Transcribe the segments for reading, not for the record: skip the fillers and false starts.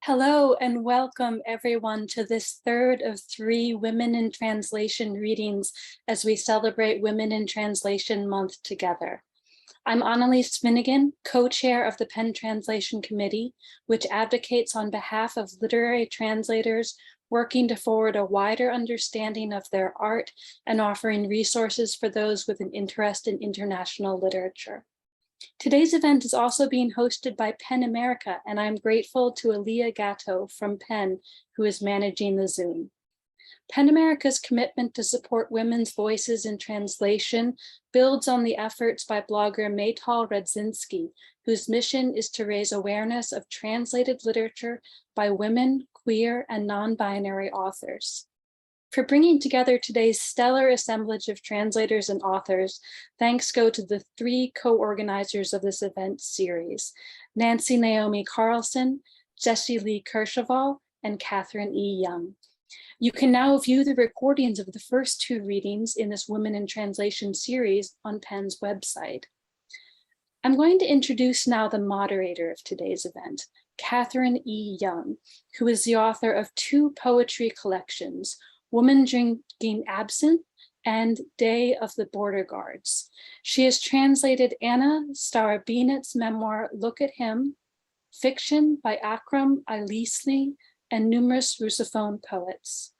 Hello and welcome everyone to this third of 3 Women in Translation readings as we celebrate Women in Translation Month together. I'm Annalise Finnegan, co-chair of the PEN Translation Committee, which advocates on behalf of literary translators working to forward a wider understanding of their art and offering resources for those with an interest in international literature. Today's event is also being hosted by PEN America, and I'm grateful to Aaliyah Gatto from PEN, who is managing the Zoom. PEN America's commitment to support women's voices in translation builds on the efforts by blogger Maytal Radzinski, whose mission is to raise awareness of translated literature by women, queer, and non-binary authors. For bringing together today's stellar assemblage of translators and authors, thanks go to the 3 co-organizers of this event series, Nancy Naomi Carlson, Jessie Lee Kershaval, and Katherine E. Young. You can now view the recordings of the first 2 readings in this Women in Translation series on PEN's website. I'm going to introduce now the moderator of today's event, Katherine E. Young, who is the author of 2 poetry collections, Woman Drinking Absinthe and Day of the Border Guards. She has translated Anna Starobinet's memoir, Look at Him, fiction by Akram Ilisli, and numerous Russophone poets.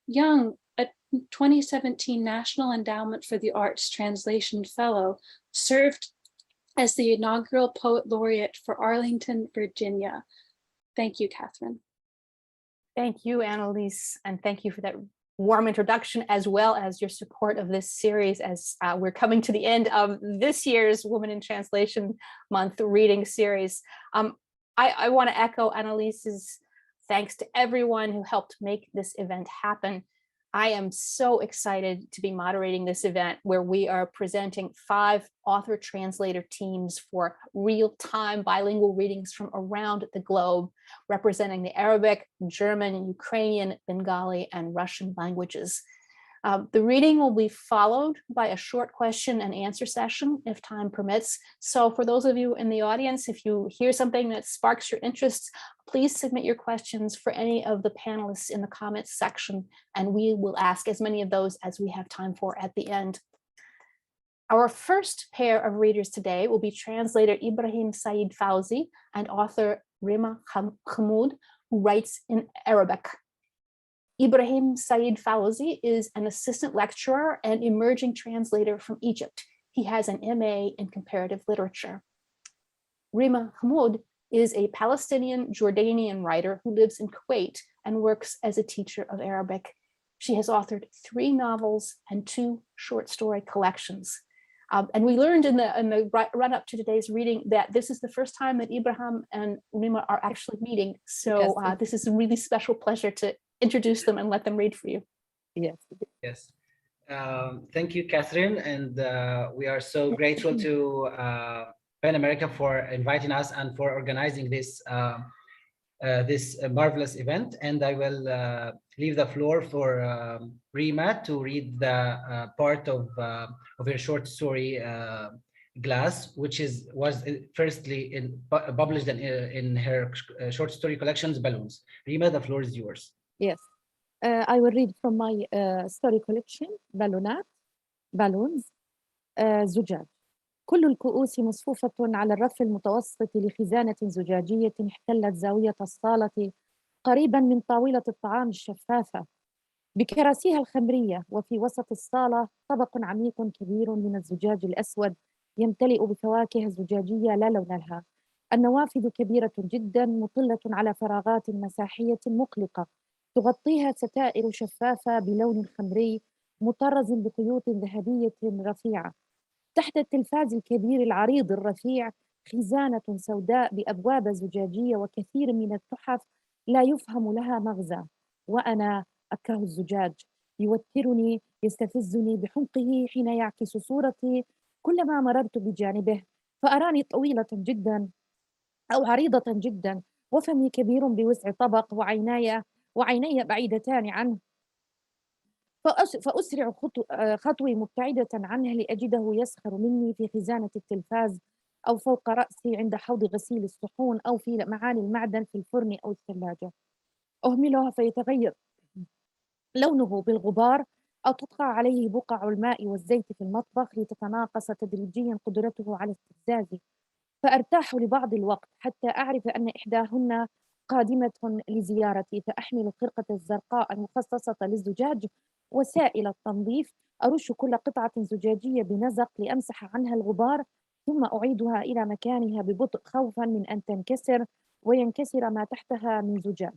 Young, a 2017 National Endowment for the Arts Translation Fellow, served as the inaugural Poet Laureate for Arlington, Virginia. Thank you, Katherine. Thank you, Annalise, and thank you for that warm introduction, as well as your support of this series as we're coming to the end of this year's Women in Translation Month reading series. I want to echo Annalise's thanks to everyone who helped make this event happen. I am so excited to be moderating this event where we are presenting 5 author-translator teams for real-time bilingual readings from around the globe, representing the Arabic, German, Ukrainian, Bengali, and Russian languages. The reading will be followed by a short question and answer session if time permits. So for those of you in the audience, if you hear something that sparks your interest, please submit your questions for any of the panelists in the comments section, and we will ask as many of those as we have time for at the end. Our first pair of readers today will be translator Ibrahim Said Fawzy and author Rema Hmoud, who writes in Arabic. Ibrahim Said Fawzy is an assistant lecturer and emerging translator from Egypt. He has an MA in comparative literature. Rema Hmoud is a Palestinian Jordanian writer who lives in Kuwait and works as a teacher of Arabic. She has authored 3 novels and 2 short story collections. And we learned in the run-up to today's reading that this is the first time that Ibrahim and Rema are actually meeting. So yes. This is a really special pleasure to introduce them and let them read for you. Yes. Thank you, Katherine. And we are so grateful to PEN America for inviting us and for organizing this marvelous event. And I will leave the floor for Rema to read the part of her short story, Glass, which was firstly published in her short story collections, Balloons. Rema, the floor is yours. Yes, I will read from my story collection, Balloons, زجاج. كل الكؤوس مصفوفة على الرف المتوسط لخزانة زجاجية احتلت زاوية الصالة قريبا من طاولة الطعام الشفافة بكراسيها الخمرية، وفي وسط الصالة طبق عميق كبير من الزجاج الأسود يمتلئ بفواكه زجاجية لا لون لها. النوافذ كبيرة جدا مطلة على فراغات مساحية مقلقة تغطيها ستائر شفافة بلون خمري مطرز بخيوط ذهبية رفيعة. تحت التلفاز الكبير العريض الرفيع خزانة سوداء بأبواب زجاجية وكثير من التحف لا يفهم لها مغزى. وأنا أكره الزجاج، يوترني، يستفزني بحمقه حين يعكس صورتي كلما مررت بجانبه، فأراني طويلة جدا أو عريضة جدا، وفمي كبير بوسع طبق، وعيني بعيدتان عنه، فأسرع خطوي مبتعدة عنه لأجده يسخر مني في خزانة التلفاز أو فوق رأسي عند حوض غسيل الصحون أو في معاني المعدن في الفرن أو الثلاجة. أهملها فيتغير لونه بالغبار أو تطغى عليه بقع الماء والزيت في المطبخ لتتناقص تدريجيا قدرته على استفزازي، فأرتاح لبعض الوقت حتى أعرف أن إحداهن قادمة لزيارتي، فأحمل الخرقة الزرقاء المخصصة للزجاج وسائل التنظيف، أرش كل قطعة زجاجية بنزق لأمسح عنها الغبار، ثم أعيدها إلى مكانها ببطء خوفا من أن تنكسر وينكسر ما تحتها من زجاج.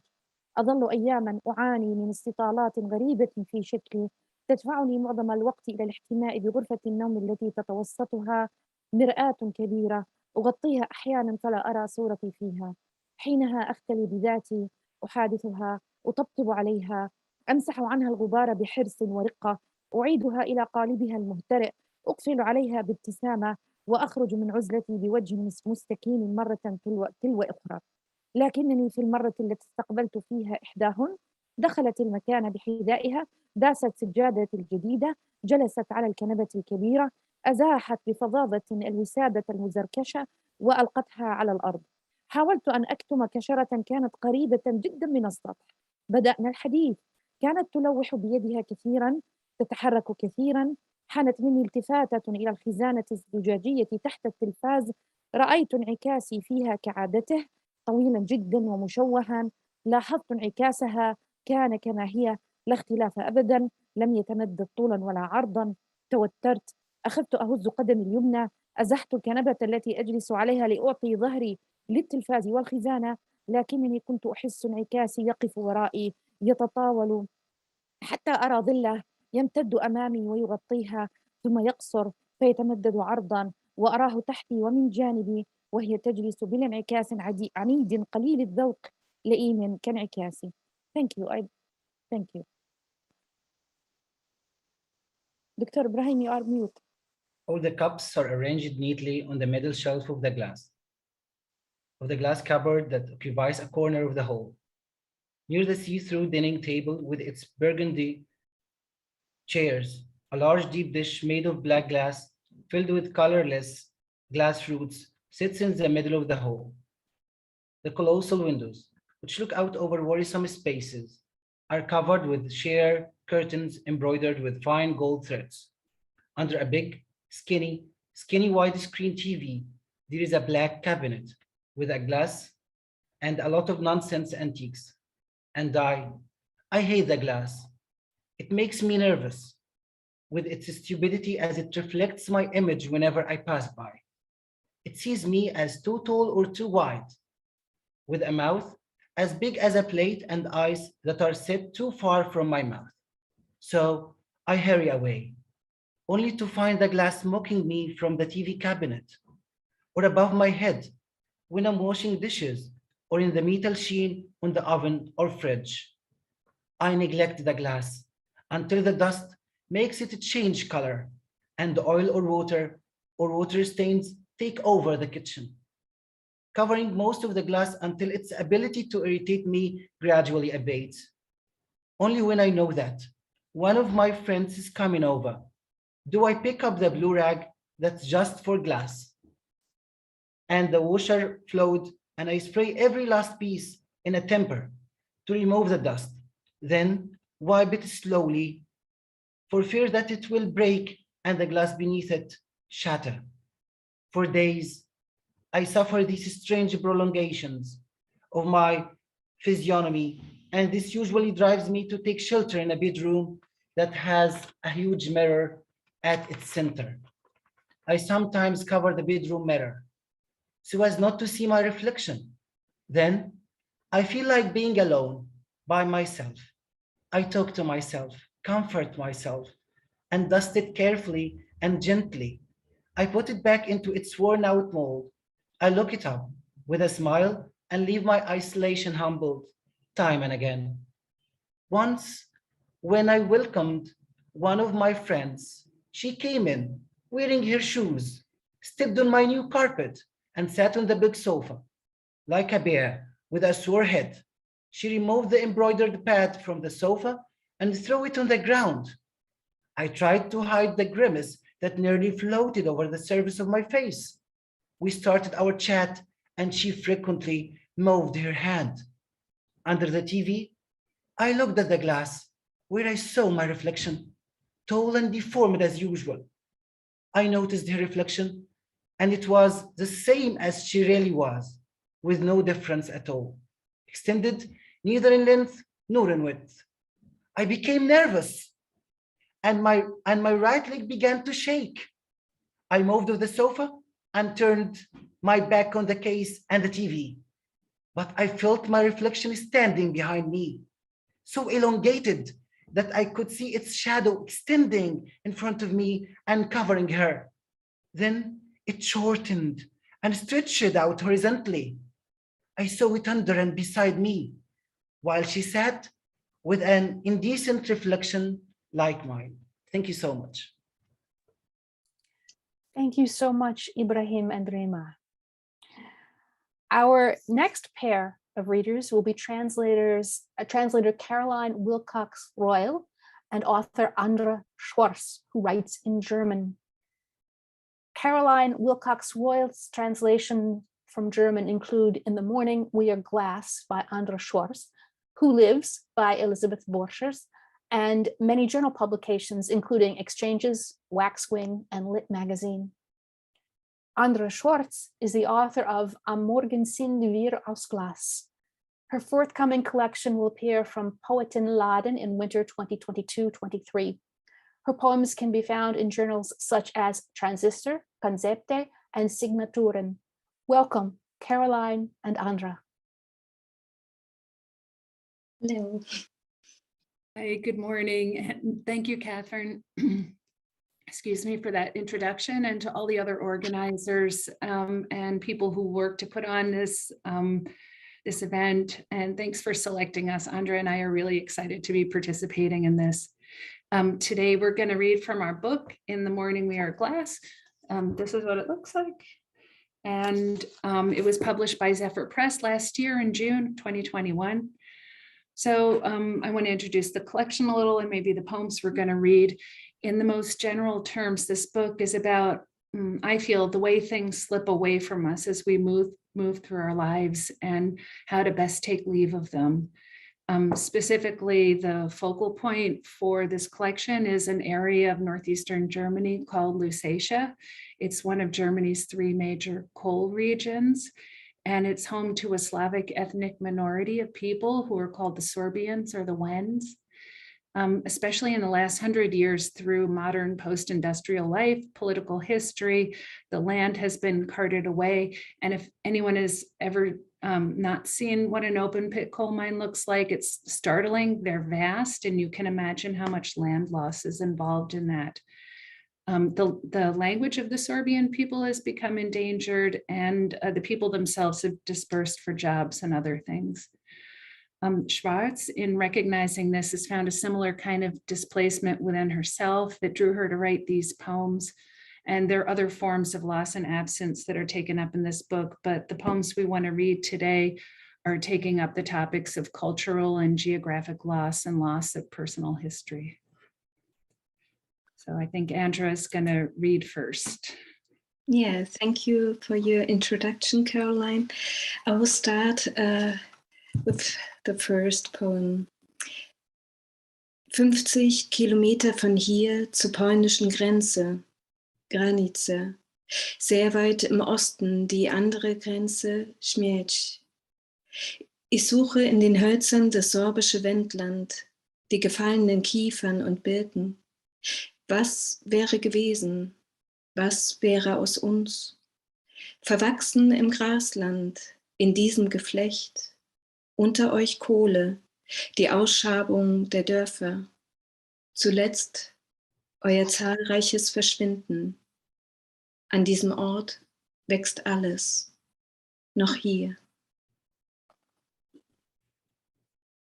أظل أياما أعاني من استطالات غريبة في شكلي تدفعني معظم الوقت إلى الاحتماء بغرفة النوم التي تتوسطها مرآة كبيرة أغطيها أحيانا فلا أرى صورتي فيها. حينها أختلي بذاتي، أحادثها، أطبطب عليها، أمسح عنها الغبار بحرص ورقة، أعيدها إلى قالبها المهترئ، أقفل عليها بابتسامة، وأخرج من عزلتي بوجه مستكين مرة تلو أخرى. لكنني في المرة التي استقبلت فيها إحداهن دخلت المكان بحذائها، داست سجادة الجديدة، جلست على الكنبة الكبيرة، أزاحت بفظاظة الوسادة المزركشة وألقتها على الأرض. حاولت أن أكتم كشرة كانت قريبة جدا من السطح. بدأنا الحديث. كانت تلوح بيدها كثيرا، تتحرك كثيرا. حانت مني التفاتة إلى الخزانة الزجاجية تحت التلفاز، رأيت انعكاسي فيها كعادته طويلا جدا ومشوها. لاحظت انعكاسها كان كما هي، لا اختلاف أبدا، لم يتمدد طولا ولا عرضا. توترت، أخذت أهز قدمي اليمنى، أزحت الكنبة التي أجلس عليها لأعطي ظهري للتلفاز والخزانة، لكنني كنت أحس انعكاسي يقف ورائي يتطاول حتى أرى ظله يمتد أمامي ويغطيها، ثم يقصر فيتمدد عرضا، وأراه تحتي ومن جانبي وهي تجلس بالانعكاس عنيد قليل الذوق لئيم كانعكاسي. Thank you. Thank you. Dr. Ibrahim, you are mute. All the cups are arranged neatly on the middle shelf of the glass cupboard that occupies a corner of the hall. Near the see-through dining table with its burgundy chairs, a large deep dish made of black glass filled with colorless glass fruits sits in the middle of the hall. The colossal windows, which look out over worrisome spaces, are covered with sheer curtains embroidered with fine gold threads. Under a big, skinny widescreen TV, there is a black cabinet with a glass and a lot of nonsense antiques. And I hate the glass. It makes me nervous with its stupidity as it reflects my image whenever I pass by. It sees me as too tall or too wide, with a mouth as big as a plate and eyes that are set too far from my mouth. So I hurry away, only to find the glass mocking me from the TV cabinet, or above my head when I'm washing dishes, or in the metal sheen on the oven or fridge. I neglect the glass until the dust makes it change color and oil or water stains take over the kitchen, covering most of the glass until its ability to irritate me gradually abates. Only when I know that one of my friends is coming over do I pick up the blue rag that's just for glass and the washer flowed, and I spray every last piece in a temper to remove the dust, then wipe it slowly for fear that it will break and the glass beneath it shatter. For days, I suffer these strange prolongations of my physiognomy, and this usually drives me to take shelter in a bedroom that has a huge mirror at its center. I sometimes cover the bedroom mirror so as not to see my reflection. Then I feel like being alone by myself. I talk to myself, comfort myself, and dust it carefully and gently. I put it back into its worn out mold. I look it up with a smile and leave my isolation humbled time and again. Once, when I welcomed one of my friends, she came in wearing her shoes, stepped on my new carpet, and sat on the big sofa. Like a bear with a sore head, she removed the embroidered pad from the sofa and threw it on the ground. I tried to hide the grimace that nearly floated over the surface of my face. We started our chat and she frequently moved her hand. Under the TV, I looked at the glass where I saw my reflection, tall and deformed as usual. I noticed her reflection and it was the same as she really was, with no difference at all, extended neither in length nor in width. I became nervous and my right leg began to shake. I moved to the sofa and turned my back on the case and the TV. But I felt my reflection standing behind me, so elongated that I could see its shadow extending in front of me and covering her. Then it shortened and stretched out horizontally. I saw it under and beside me, while she sat with an indecent reflection like mine. Thank you so much. Thank you so much, Ibrahim and Rema. Our next pair of readers will be translator Caroline Wilcox Reul and author Andra Schwarz, who writes in German. Caroline Wilcox Reul's translation from German include In the Morning We Are Glass by Andra Schwarz, Who Lives by Elizabeth Borchers, and many journal publications, including Exchanges, Waxwing, and Lit Magazine. Andra Schwarz is the author of Am Morgen sind wir aus Glas. Her forthcoming collection will appear from Poetenladen in winter 2022-23. Her poems can be found in journals such as Transistor, Konzepte, and Signaturen. Welcome, Caroline and Andra. Hello. Hi, good morning. And thank you, Catherine. Excuse me for that introduction, and to all the other organizers and people who work to put on this this event. And thanks for selecting us. Andra and I are really excited to be participating in this. Today, we're going to read from our book, In the Morning We Are Glass. This is what it looks like. And it was published by Zephyr Press last year in June 2021. So I want to introduce the collection a little and maybe the poems we're going to read. In the most general terms, this book is about, I feel, the way things slip away from us as we move through our lives and how to best take leave of them. Specifically, the focal point for this collection is an area of northeastern Germany called Lusatia. It's one of Germany's 3 major coal regions, and it's home to a Slavic ethnic minority of people who are called the Sorbians or the Wends. Especially in the last 100 years through modern post-industrial life, political history, the land has been carted away. And if anyone has ever not seen what an open pit coal mine looks like, it's startling. They're vast, and you can imagine how much land loss is involved in that. The language of the Sorbian people has become endangered, and the people themselves have dispersed for jobs and other things. Schwarz, in recognizing this, has found a similar kind of displacement within herself that drew her to write these poems. And there are other forms of loss and absence that are taken up in this book, but the poems we want to read today are taking up the topics of cultural and geographic loss and loss of personal history. So I think Andra is going to read first. Yeah, thank you for your introduction, Caroline. I will start with the first poem. 50 Kilometer von hier zur polnischen Grenze, Granice. Sehr weit im Osten die andere Grenze, Śmierć. Ich suche in den Hölzern das sorbische Wendland, die gefallenen Kiefern und Birken. Was wäre gewesen? Was wäre aus uns? Verwachsen im Grasland, in diesem Geflecht. Unter euch Kohle, die Ausschabung der Dörfer. Zuletzt euer zahlreiches Verschwinden. An diesem Ort wächst alles. Noch hier.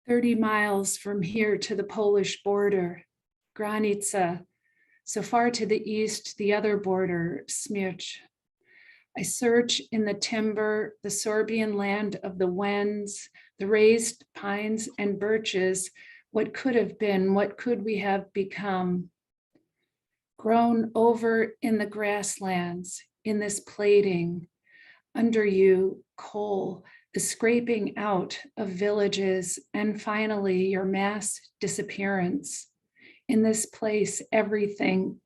30 miles from here to the Polish border, Granica. So far to the east, the other border, Śmierć. I search in the timber, the Sorbian land of the Wends, the raised pines and birches, what could have been, what could we have become? Grown over in the grasslands, in this plating, Under you, coal, the scraping out of villages, and finally your mass disappearance. In this place, everything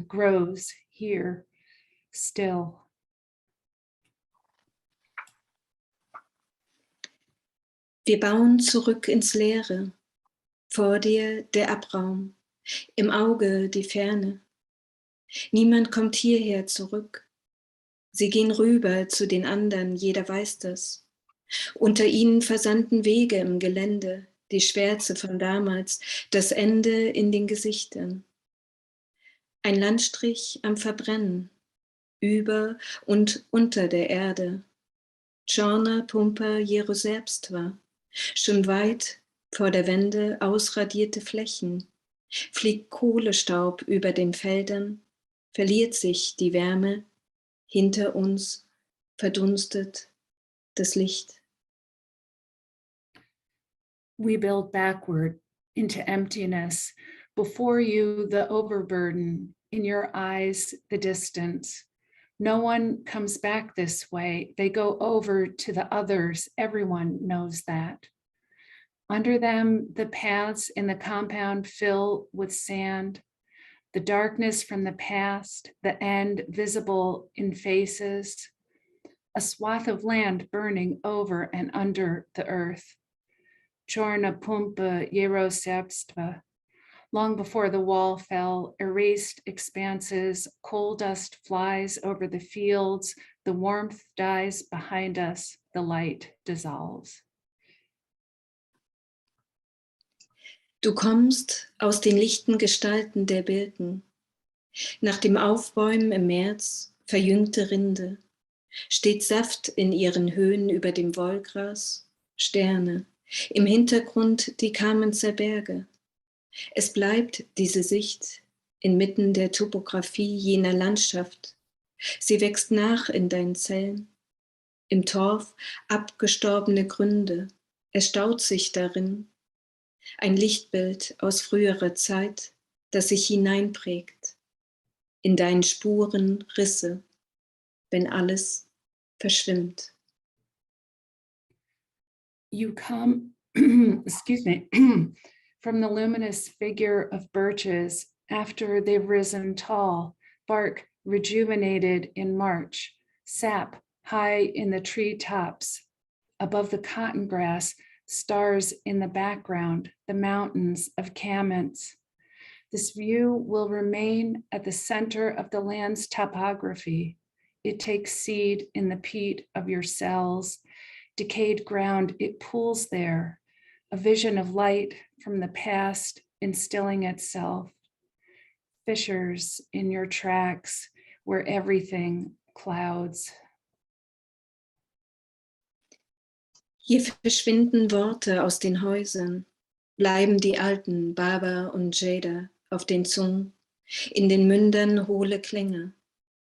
grows here, still. Wir bauen zurück ins Leere. Vor dir der Abraum, im Auge die Ferne. Niemand kommt hierher zurück. Sie gehen rüber zu den anderen, jeder weiß das. Unter ihnen versanden Wege im Gelände, die Schwärze von damals, das Ende in den Gesichtern. Ein Landstrich am Verbrennen, über und unter der Erde. Czarna Pumpa Jeroserbstva, schon weit vor der Wende ausradierte Flächen, fliegt Kohlestaub über den Feldern, verliert sich die Wärme, hinter uns verdunstet das Licht. We build backward into emptiness. Before you, the overburden. In your eyes, the distance. No one comes back this way. They go over to the others. Everyone knows that. Under them, the paths in the compound fill with sand. The darkness from the past, the end visible in faces. A swath of land burning over and under the earth. Chorna Pumpa Yeroserbstva. Long before the wall fell, erased expanses, coal dust flies over the fields, the warmth dies behind us, the light dissolves. Du kommst aus den lichten Gestalten der Birken. Nach dem Aufbäumen im März verjüngte Rinde. Steht Saft in ihren Höhen über dem Wollgras, Sterne. Im Hintergrund die Kamenzer Berge. Es bleibt diese Sicht inmitten der Topographie jener Landschaft. Sie wächst nach in deinen Zellen. Im Torf abgestorbene Gründe. Es staut sich darin. Ein Lichtbild aus früherer Zeit, das sich hineinprägt. In deinen Spuren Risse, wenn alles verschwimmt. You come, excuse me, from the luminous figure of birches after they've risen tall, bark rejuvenated in March, sap high in the treetops, above the cotton grass, stars in the background, the mountains of Kamens. This view will remain at the center of the land's topography. It takes seed in the peat of your cells, decayed ground, it pools there, a vision of light from the past instilling itself. Fissures in your tracks where everything clouds. Hier verschwinden Worte aus den Häusern, bleiben die alten Baba und Jada auf den Zungen, in den Mündern hohle Klänge.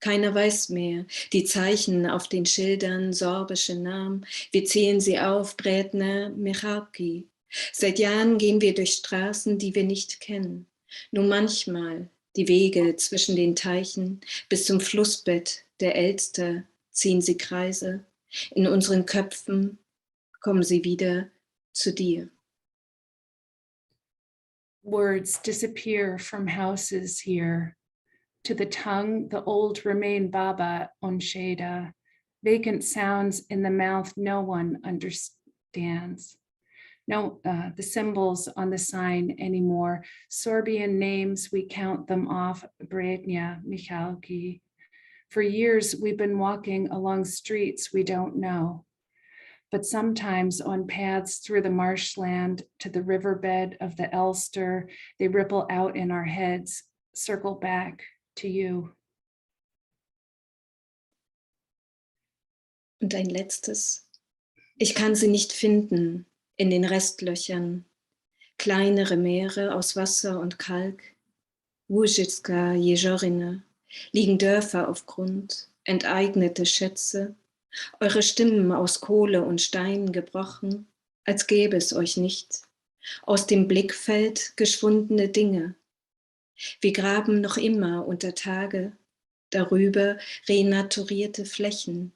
Keiner weiß mehr, die Zeichen auf den Schildern, sorbische Namen, wir zählen sie auf, Brätner, Michalki. Seit Jahren gehen wir durch Straßen, die wir nicht kennen. Nur manchmal die Wege zwischen den Teichen bis zum Flussbett der Elster ziehen sie Kreise. In unseren Köpfen kommen sie wieder zu dir. Words disappear from houses here. To the tongue, the old remain Baba on Sheda. Vacant sounds in the mouth no one understands. No, the symbols on the sign anymore. Sorbian names, we count them off. Brednia, Michalki. For years, we've been walking along streets we don't know. But sometimes on paths through the marshland to the riverbed of the Elster, they ripple out in our heads, circle back to you. Und ein letztes. Ich kann sie nicht finden in den Restlöchern. Kleinere Meere aus Wasser und Kalk. Wujicka, Jezorina, liegen Dörfer auf Grund, enteignete Schätze. Eure Stimmen aus Kohle und Stein gebrochen, als gäbe es euch nicht. Aus dem Blickfeld geschwundene Dinge. Wir graben noch immer unter Tage, darüber renaturierte Flächen,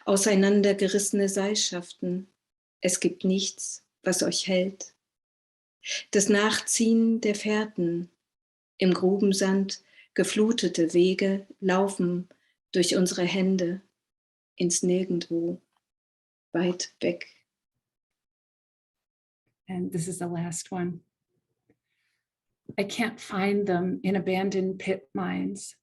auseinandergerissene Seilschaften. Es gibt nichts, was euch hält. Das Nachziehen der Fährten, im Grubensand geflutete Wege laufen durch unsere Hände ins Nirgendwo, weit weg. And this is the last one. I can't find them in abandoned pit mines,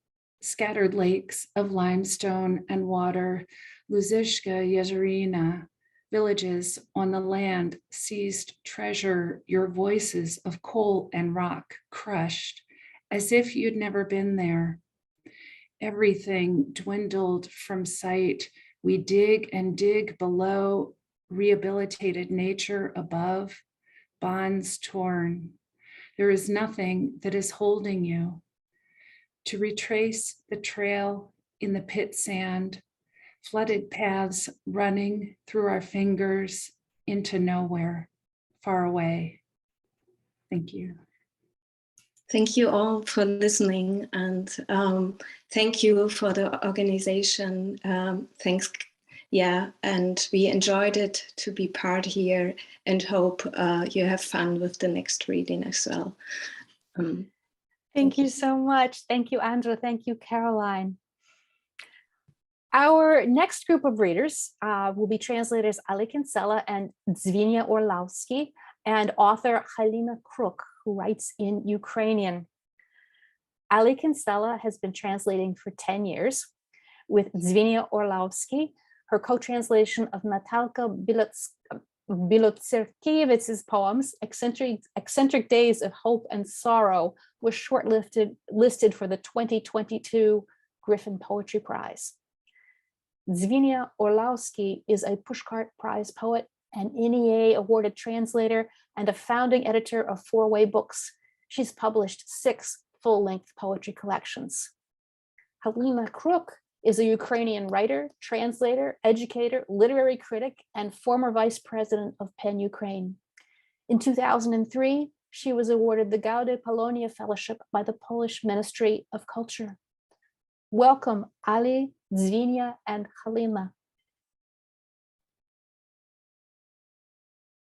scattered lakes of limestone and water, Luzishka Yezerina, villages on the land, seized treasure, your voices of coal and rock crushed, as if you'd never been there. Everything dwindled from sight. We dig and dig below, rehabilitated nature above, bonds torn. There is nothing that is holding you. To retrace the trail in the pit sand, flooded paths running through our fingers into nowhere, far away. Thank you. Thank you all for listening, and thank you for the organization. Thanks, and we enjoyed it to be part here, and hope you have fun with the next reading as well. Thank you so much. Thank you, Andra. Thank you, Caroline. Our next group of readers will be translators Kinsella and Dzvinia Orlowsky, and author Halyna Kruk, who writes in Ukrainian. Kinsella has been translating for 10 years. With Dzvinia Orlowsky, her co-translation of Natalka Bilotserkiewicz's poems, Eccentric Days of Hope and Sorrow, was listed for the 2022 Griffin Poetry Prize. Dzvinia Orlowsky is a Pushcart Prize poet, an NEA awarded translator, and a founding editor of 4-Way Books. She's published 6 full-length poetry collections. Halyna Kruk is a Ukrainian writer, translator, educator, literary critic, and former vice president of PEN Ukraine. In 2003, she was awarded the Gaude Polonia Fellowship by the Polish Ministry of Culture. Welcome, Ali, Dzvinia, and Halyna.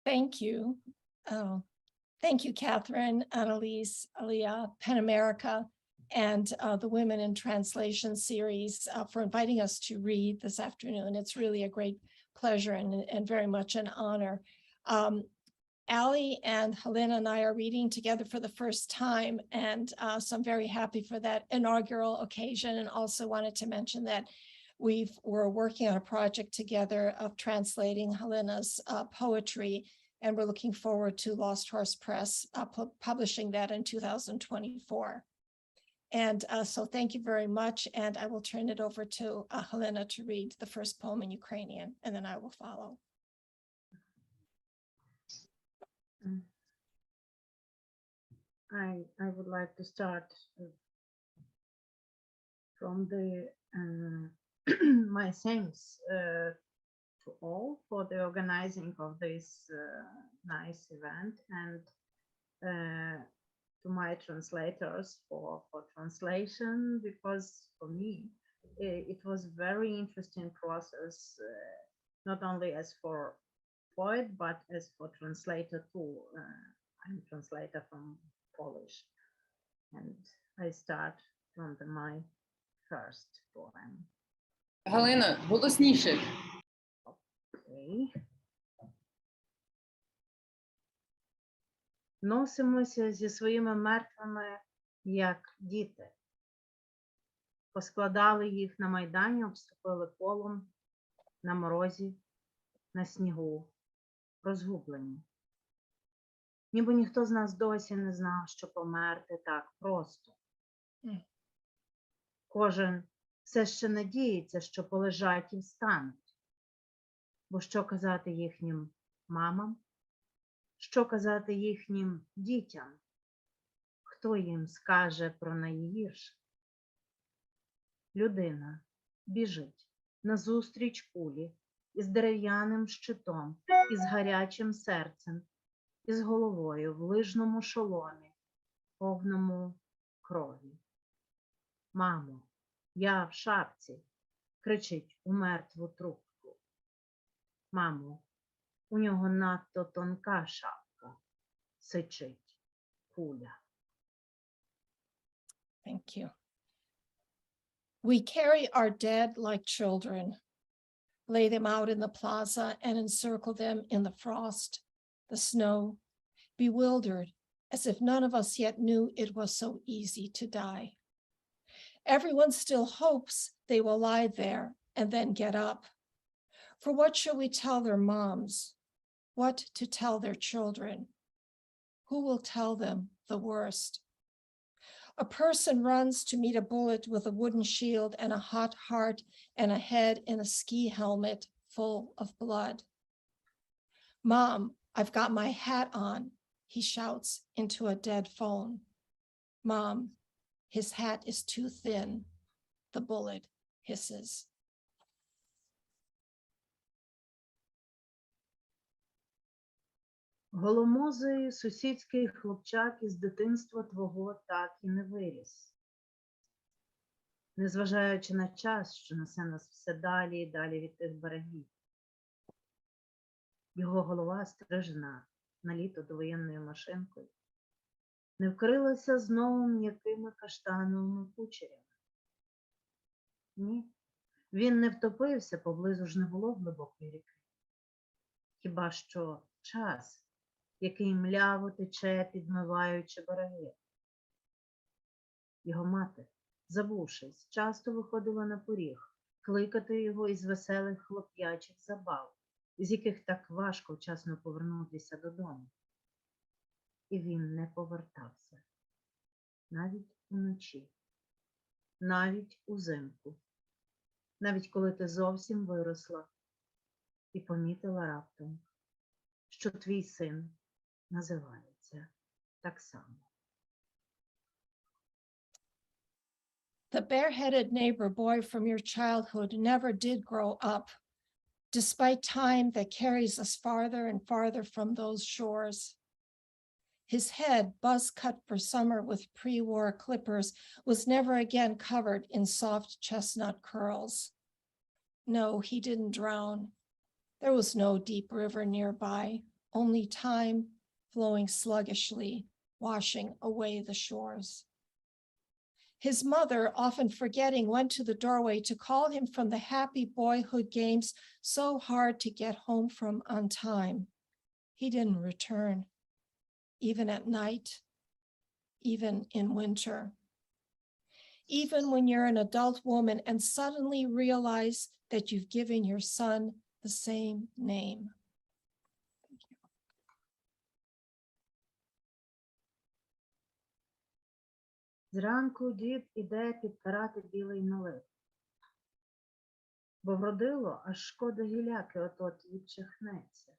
Thank you. Thank you, Catherine, Annalise, Aliyah, PEN America, and the Women in Translation series for inviting us to read this afternoon. It's really a great pleasure and very much an honor. Ali and Halyna and I are reading together for the first time, and so I'm very happy for that inaugural occasion, and also wanted to mention that we're working on a project together of translating Halyna's poetry, and we're looking forward to Lost Horse Press publishing that in 2024. And so thank you very much, and I will turn it over to Halyna to read the first poem in Ukrainian, and then I will follow. I would like to start from the my thanks to all for the organizing of this nice event, and to my translators for translation, because for me it was very interesting process, not only as for poet but as for translator too. I'm a translator from Polish, and I start from my first poem. Halyna, голосніше. Okay. Носимося зі своїми мертвими, як діти. Поскладали їх на майдані, обступили колом, на морозі, на снігу, розгублені. Ніби ніхто з нас досі не знав, що померти так просто. Кожен все ще надіється, що полежать і встануть. Бо що казати їхнім мамам? Що казати їхнім дітям? Хто їм скаже про найгірше? Людина біжить назустріч кулі із дерев'яним щитом, із гарячим серцем, із головою в лижному шоломі, повному крові. Мамо, я в шапці, кричить у мертву трубку. Мамо, у нього надто тонка шапка, сичить куля. Thank you. We carry our dead like children, lay them out in the plaza and encircle them in the frost, the snow, bewildered as if none of us yet knew it was so easy to die. Everyone still hopes they will lie there and then get up. For what shall we tell their moms? What to tell their children? Who will tell them the worst? A person runs to meet a bullet with a wooden shield and a hot heart and a head in a ski helmet full of blood. Mom, I've got my hat on, he shouts into a dead phone. Mom, his hat is too thin. The bullet hisses. Голомозий сусідський хлопчак із дитинства твого так і не виріс. Незважаючи на час, що несе нас все далі і далі від тих берегів. Його голова стрижена на літо довоєнною машинкою, не вкрилася знову м'якими каштановими кучерями. Ні, він не втопився, поблизу ж не було глибокої ріки. Хіба що час, який мляво тече, підмиваючи береги. Його мати, забувшись, часто виходила на поріг, кликати його із веселих хлоп'ячих забав, із яких так важко вчасно повернутися додому. І він не повертався. Навіть уночі, навіть узимку, навіть коли ти зовсім виросла і помітила раптом, що твій син називається так само. The bareheaded neighbor boy from your childhood never did grow up, despite time that carries us farther and farther from those shores. His head, buzz cut for summer with pre-war clippers, was never again covered in soft chestnut curls. No, he didn't drown. There was no deep river nearby, only time flowing sluggishly, washing away the shores. His mother, often forgetting, went to the doorway to call him from the happy boyhood games so hard to get home from on time. He didn't return, even at night, even in winter. Even when you're an adult woman and suddenly realize that you've given your son the same name. Зранку дід іде підпирати білий налив. Бо вродило, аж шкода гіляки от-от відчихнеться.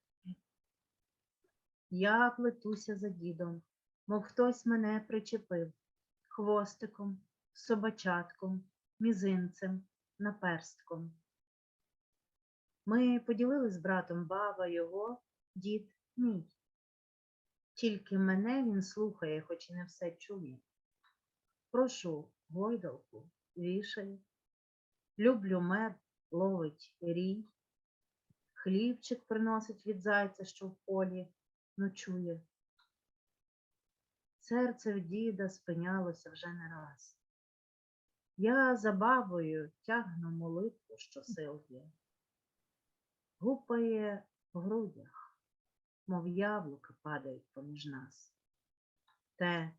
Я плетуся за дідом, мов хтось мене причепив хвостиком, собачатком, мізинцем, наперстком. Ми поділили з братом баба його, дід мій. Тільки мене він слухає, хоч і не все чує. Прошу гойдалку, вішає. Люблю мед, ловить рій. Хлібчик приносить від зайця, що в полі ночує. Серце в діда спинялося вже не раз. Я за бабою тягну молитву, що сил є. Гупає в грудях, мов яблука падають поміж нас. Те,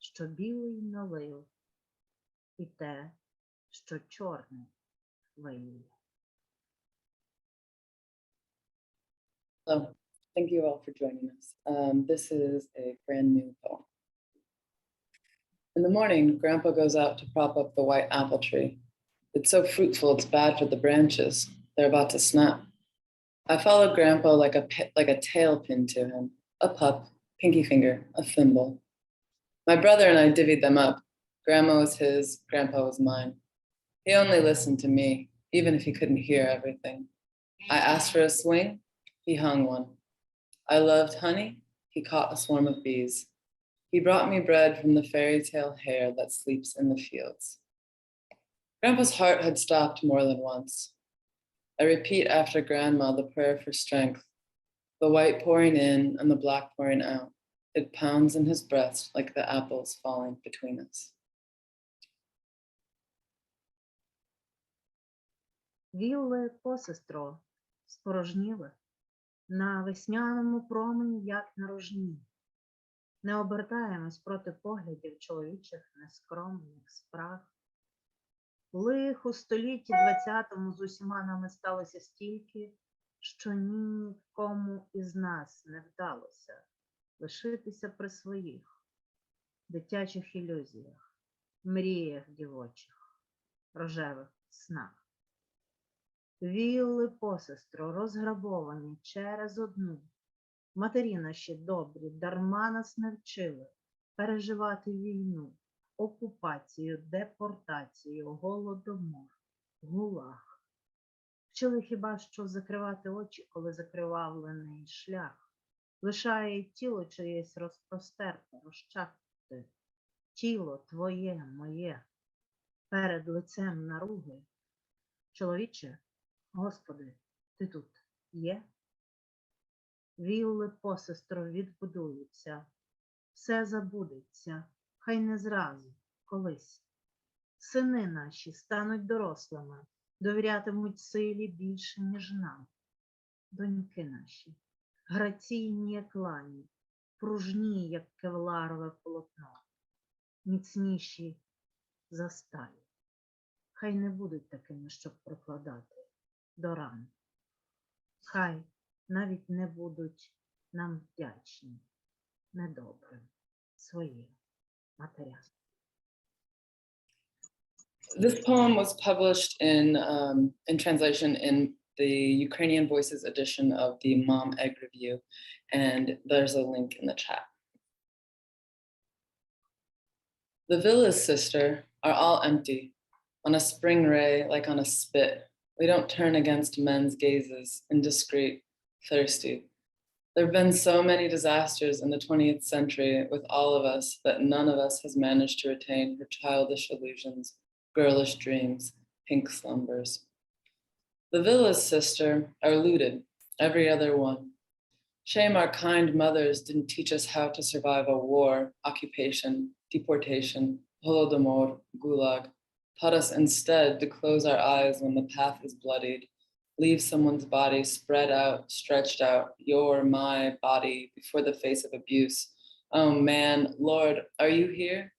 що білий налив, і те, що чорний виє. Hello, thank you all for joining us. This is a brand new poem. In the morning, Grandpa goes out to prop up the white apple tree. It's so fruitful, it's bad for the branches. They're about to snap. I followed Grandpa like a tail pin to him, a pup, pinky finger, a thimble. My brother and I divvied them up. Grandma was his, Grandpa was mine. He only listened to me, even if he couldn't hear everything. I asked for a swing, he hung one. I loved honey, he caught a swarm of bees. He brought me bread from the fairy tale hare that sleeps in the fields. Grandpa's heart had stopped more than once. I repeat after Grandma the prayer for strength, the white pouring in and the black pouring out. It pounds in his breast like the apples falling between us. Вілли, посестро, спорожніли на весняному промені, як на рожні. Не обертаємось проти поглядів чоловічих нескромних справ. Лих у столітті 20-му з усіма нами сталося стільки, що нікому із нас не вдалося лишитися при своїх дитячих ілюзіях, мріях дівочих, рожевих снах. Вілли, посестро, розграбовані через одну. Матері наші добрі, дарма нас не вчили переживати війну, окупацію, депортацію, голодомор, гулаг. Вчили хіба що закривати очі, коли закривавлений шлях, лишає тіло чиєсь розпростерте, розчахте. Тіло твоє, моє, перед лицем наруги. Чоловіче, Господи, ти тут є? Вілли, посестро, відбудуються, все забудеться, хай не зразу, колись. Сини наші стануть дорослими, довірятимуть силі більше, ніж нам. Доньки наші, граційні, як лані, пружні, як кевларове полотно, міцніші за сталь. Хай не будуть такими, щоб прикладати до ран. Хай навіть не будуть нам вдячні, недобрим своїм матерям. This poem was published in translation in the Ukrainian Voices edition of the Mom Egg Review, and there's a link in the chat. The villas, sister, are all empty, on a spring ray like on a spit. We don't turn against men's gazes, indiscreet, thirsty. There have been so many disasters in the 20th century with all of us that none of us has managed to retain her childish illusions, girlish dreams, pink slumbers. The villas, sister, are looted, every other one. Shame our kind mothers didn't teach us how to survive a war, occupation, deportation, holodomor, gulag. Taught us instead to close our eyes when the path is bloodied, leave someone's body spread out, stretched out, your, my body before the face of abuse. Oh man, Lord, are you here?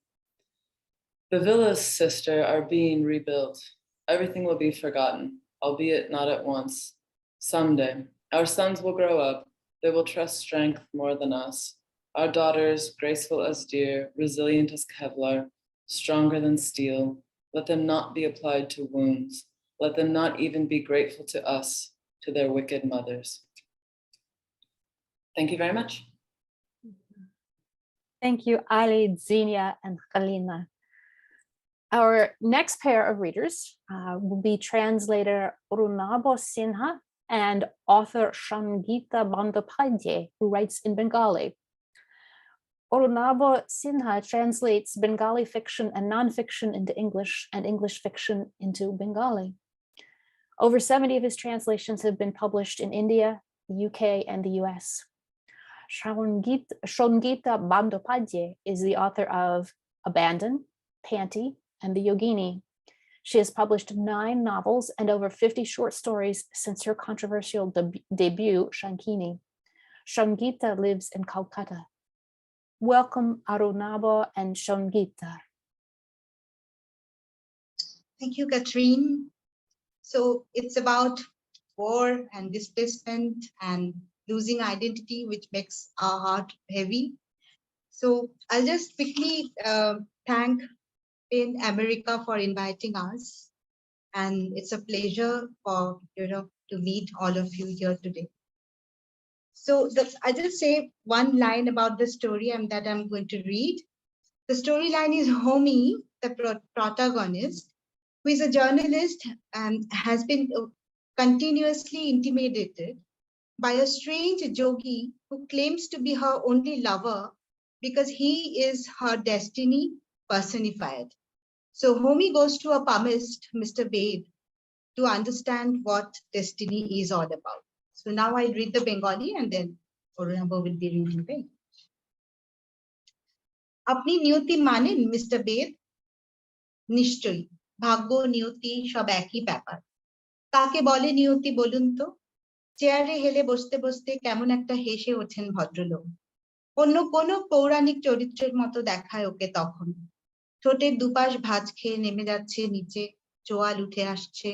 The villas, sister, are being rebuilt. Everything will be forgotten, albeit not at once. Someday, our sons will grow up. They will trust strength more than us. Our daughters, graceful as deer, resilient as Kevlar, stronger than steel. Let them not be applied to wounds. Let them not even be grateful to us, to their wicked mothers. Thank you very much. Thank you, Ali, Dzvinia, and Halyna. Our next pair of readers will be translator Arunava Sinha and author Sangeeta Bandyopadhyay, who writes in Bengali. Arunava Sinha translates Bengali fiction and nonfiction into English and English fiction into Bengali. Over 70 of his translations have been published in India, the UK, and the US. Sangeeta Bandyopadhyay is the author of Abandon, Panty, and The Yogini. She has published 9 novels and over 50 short stories since her controversial debut, Shankini. Sangeeta lives in Calcutta. Welcome, Arunava and Sangeeta. Thank you, Katherine. So it's about war and displacement and losing identity, which makes our heart heavy. So I'll just quickly thank in America for inviting us. And it's a pleasure for, to meet all of you here today. So I just say one line about the story that I'm going to read. The storyline is Homi, the protagonist, who is a journalist and has been continuously intimidated by a strange yogi who claims to be her only lover because he is her destiny personified. So Homi goes to a palmist, Mr. Ved, to understand what destiny is all about. So now I'll read the Bengali and then Arunava will be reading Bengali. আপনি নিয়তি মানেন mister বেদ? নিশ্চয়ই, ভাগ্য নিয়তি সব একই ব্যাপার। কাকে বলে নিয়তি বলুন তো? চেয়ারে হেলে বসতে বসতে কেমন একটা হেসে ওঠেন ভদ্রলোক। অন্য কোনো পৌরাণিক চরিত্রের মতো দেখায় ওকে তখন। ঠোঁটের দুপাশ ভাঁজ খেয়ে নেমে যাচ্ছে নিচে, চোয়াল উঠে আসছে।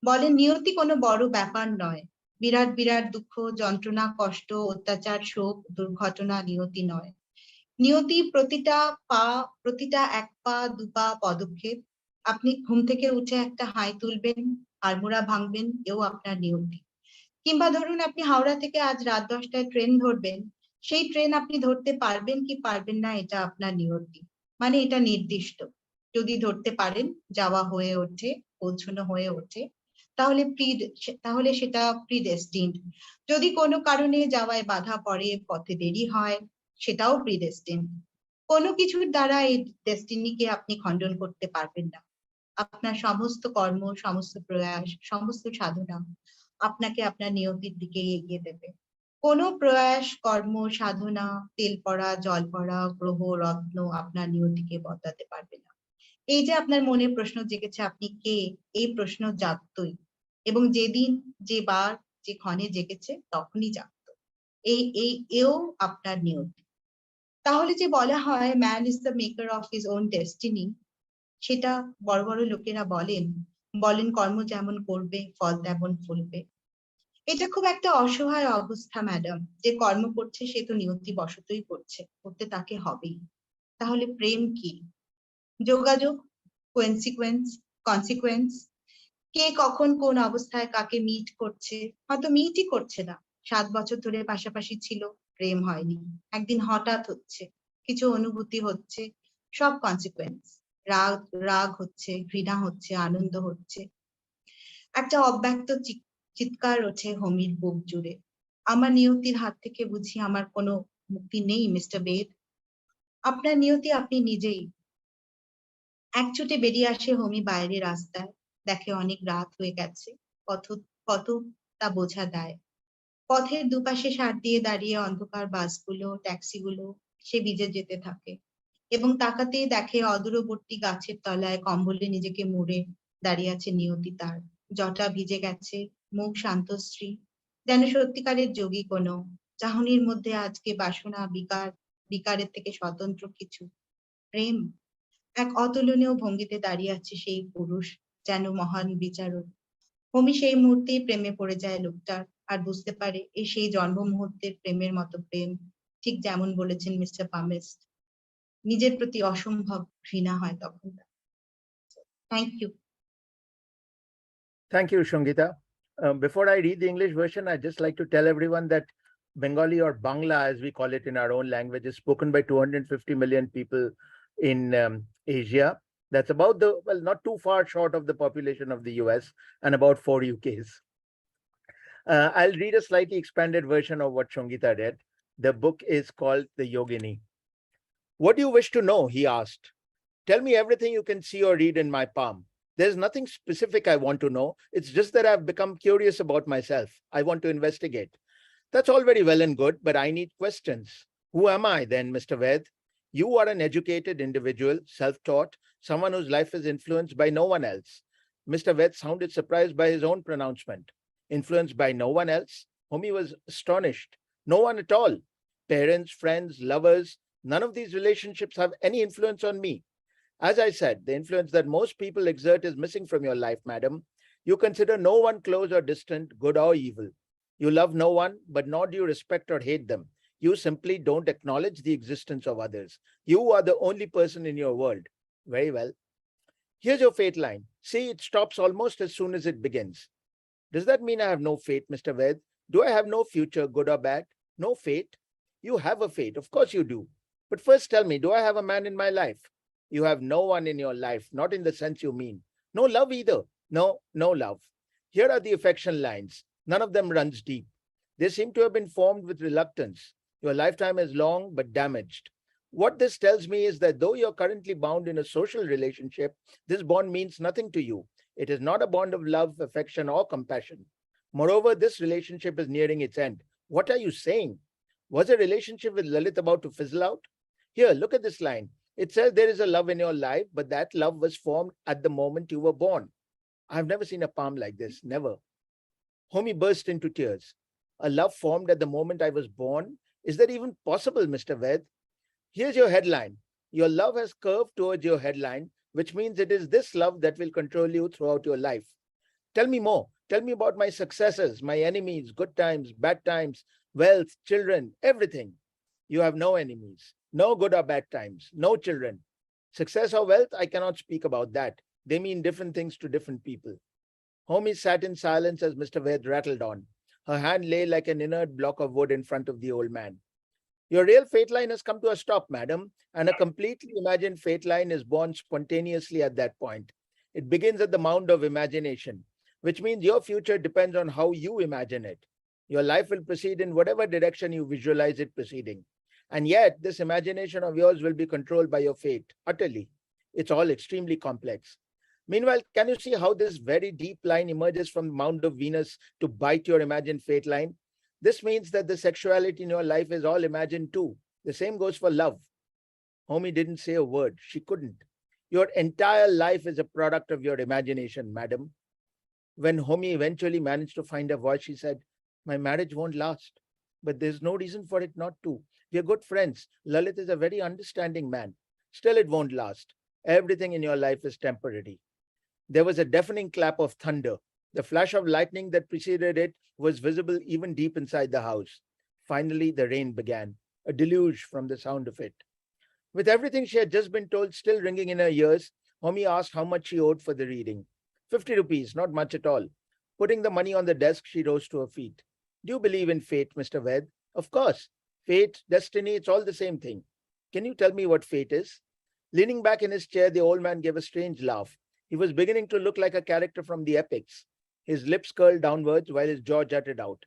বলেন নিয়তি কোনো বড় ব্যাপার নয়, বিরাট বিরাট দুঃখ, যন্ত্রণা, কষ্ট, অত্যাচার, শোক, দুর্ঘটনা নিয়তি নয়। নিয়তি প্রতিটা এক পা দুপা পদক্ষেপ। আপনি ঘুম থেকে উঠে একটা হাই তুলবেন, আড়মোড়া ভাঙবেন, এও আপনার নিয়তি। কিংবা ধরুন আপনি হাওড়া থেকে আজ রাত 10টায় ট্রেন ধরবেন, সেই ট্রেন আপনি ধরতে পারবেন কি পারবেন না এটা আপনার নিয়তি, মানে এটা নির্দিষ্ট। যদি ধরতে পারেন, যাওয়া হয়ে ওঠে, পৌঁছানো হয়ে ওঠে, তাহলে সেটা প্রিডেস্টিনড। যদি কোনো কারণে যাওয়ায় বাধা পড়ে, পথে দেরি হয়, সেটাও প্রিডেস্টিনড। কোনো কিছুর দ্বারা এই ডেস্টিনিকে আপনি খণ্ডন করতে পারবেন না। আপনার সমস্ত কর্ম, সমস্ত প্রয়াস, সমস্ত সাধনা আপনাকে আপনার নিয়তির দিকে এগিয়ে দেবে। কোনো প্রয়াস, কর্ম, সাধনা, তেল পড়া, জল পড়া, গ্রহ, রত্ন আপনার নিয়তিকে বদলাতে পারবে না। এই যে আপনার মনে প্রশ্ন জেগেছে আপনি কে, এই প্রশ্ন জাগতই, এবং যেদিন, যে বার, যে ক্ষণে জেগেছে তখনই জাগত। এও আপনার নিয়তি। তাহলে যে বলা হয় man is the maker of his own destiny, সেটা বড় বড় লোকেরা বলেন কর্ম যেমন করবে ফল তেমন ফলবে। এটা খুব একটা অসহায় অবস্থা ম্যাডাম, যে কর্ম করছে সে তো নিয়তি বশতই করছে, করতে তাকে হবেই। তাহলে প্রেম কি? যোগাযোগ, কনসিকুয়েন্স। কে কখন কোন অবস্থায় কাকে মিট করছে, হয়তো মিটই করছে না, 7 বছর ধরে পাশাপাশি ছিল, প্রেম হয়নি, একদিন হঠাৎ হচ্ছে, কিছু অনুভূতি হচ্ছে, সব কনসিকুয়েন্স। রাগ হচ্ছে, ঘৃণা হচ্ছে, আনন্দ হচ্ছে। একটা অব্যক্ত চিৎকার ওঠে হোমির বুক জুড়ে, আমার নিয়তির হাত থেকে বুঝি আমার কোনো মুক্তি নেই মিস্টার বেদ? আপনার নিয়তি আপনি নিজেই। এক ছুটে বেরিয়ে আসে হোমি বাইরে রাস্তায়, দেখে অনেক রাত হয়ে গেছে, কত তা বোঝা দেয়। পথের দুপাশে সার দিয়ে দাঁড়িয়ে অন্ধকার বাসগুলো, ট্যাক্সিগুলো সে ভিজে যেতে থাকে, এবং তাকাতেই দেখে অদূরবর্তী গাছের তলায় কম্বলে নিজেকে মুড়ে দাঁড়িয়ে আছে নিয়তি। তার জটা ভিজে গেছে, মুখ শান্তশ্রী, যেন সত্যিকারের যোগী কোনো। চাহনির মধ্যে আজকে বাসনা, বিকারের থেকে স্বতন্ত্র কিছু, প্রেম। এক অতুলনীয় ভঙ্গিতে দাঁড়িয়ে আছে সেই পুরুষ, যেন মহান বিচারক। হোমি সেই মুহূর্তেই প্রেমে পড়ে যায় লোকটার, আর বুঝতে পারে এই সেই জন্ম মুহূর্তের প্রেমের মতো প্রেম, ঠিক যেমন বলেছেন মিস্টার পামেস্ট, নিজের প্রতি অসম্ভব ঘৃণা হয় তখন। Thank you. Thank you, Sangeeta. Before I read the English version, I'd just like to tell everyone that Bengali, or Bangla, as we call it in our own language, is spoken by 250 million people in Asia. That's about not too far short of the population of the US and about 4 UKs. I'll read a slightly expanded version of what Sangeeta read. The book is called The Yogini. What do you wish to know? He asked. Tell me everything you can see or read in my palm. There's nothing specific I want to know. It's just that I've become curious about myself. I want to investigate. That's all very well and good, but I need questions. Who am I then, Mr. Ved? You are an educated individual, self-taught, someone whose life is influenced by no one else. Mr. Ved sounded surprised by his own pronouncement. Influenced by no one else? Homi was astonished. No one at all. Parents, friends, lovers, none of these relationships have any influence on me. As I said, the influence that most people exert is missing from your life, madam. You consider no one close or distant, good or evil. You love no one, but nor do you respect or hate them. You simply don't acknowledge the existence of others. You are the only person in your world. Very well. Here's your fate line. See, it stops almost as soon as it begins. Does that mean I have no fate, Mr. Ved? Do I have no future, good or bad? No fate? You have a fate, of course you do. But first tell me, do I have a man in my life? You have no one in your life, not in the sense you mean. No love either. No love. Here are the affection lines. None of them runs deep. They seem to have been formed with reluctance. Your lifetime is long but damaged. What this tells me is that though you're currently bound in a social relationship, this bond means nothing to you. It is not a bond of love, affection, or compassion. Moreover, this relationship is nearing its end. What are you saying? Was a relationship with Lalit about to fizzle out? Here, look at this line. It says there is a love in your life, but that love was formed at the moment you were born. I've never seen a poem like this, never. Homi burst into tears. A love formed at the moment I was born? Is that even possible, Mr. Ved? Here's your headline. Your love has curved towards your headline, which means it is this love that will control you throughout your life. Tell me more. Tell me about my successes, my enemies, good times, bad times, wealth, children, everything. You have no enemies, no good or bad times, no children. Success or wealth, I cannot speak about that. They mean different things to different people. Homi sat in silence as Mr. Ved rattled on. Her hand lay like an inert block of wood in front of the old man. Your real fate line has come to a stop, madam, and a completely imagined fate line is born spontaneously at that point. It begins at the mound of imagination, which means your future depends on how you imagine it. Your life will proceed in whatever direction you visualize it proceeding. And yet, this imagination of yours will be controlled by your fate, utterly. It's all extremely complex. Meanwhile, can you see how this very deep line emerges from the mound of Venus to bite your imagined fate line? This means that the sexuality in your life is all imagined too. The same goes for love. Homi didn't say a word. She couldn't. Your entire life is a product of your imagination, madam. When Homi eventually managed to find a voice, she said, my marriage won't last, but there's no reason for it not to. We're good friends. Lalit is a very understanding man. Still, it won't last. Everything in your life is temporary. There was a deafening clap of thunder. The flash of lightning that preceded it was visible even deep inside the house. Finally, the rain began, a deluge from the sound of it. With everything she had just been told still ringing in her ears, Homi asked how much she owed for the reading. 50 rupees, not much at all. Putting the money on the desk, she rose to her feet. Do you believe in fate, Mr. Ved? Of course. Fate, destiny, it's all the same thing. Can you tell me what fate is? Leaning back in his chair, the old man gave a strange laugh. He was beginning to look like a character from the epics. His lips curled downwards while his jaw jutted out.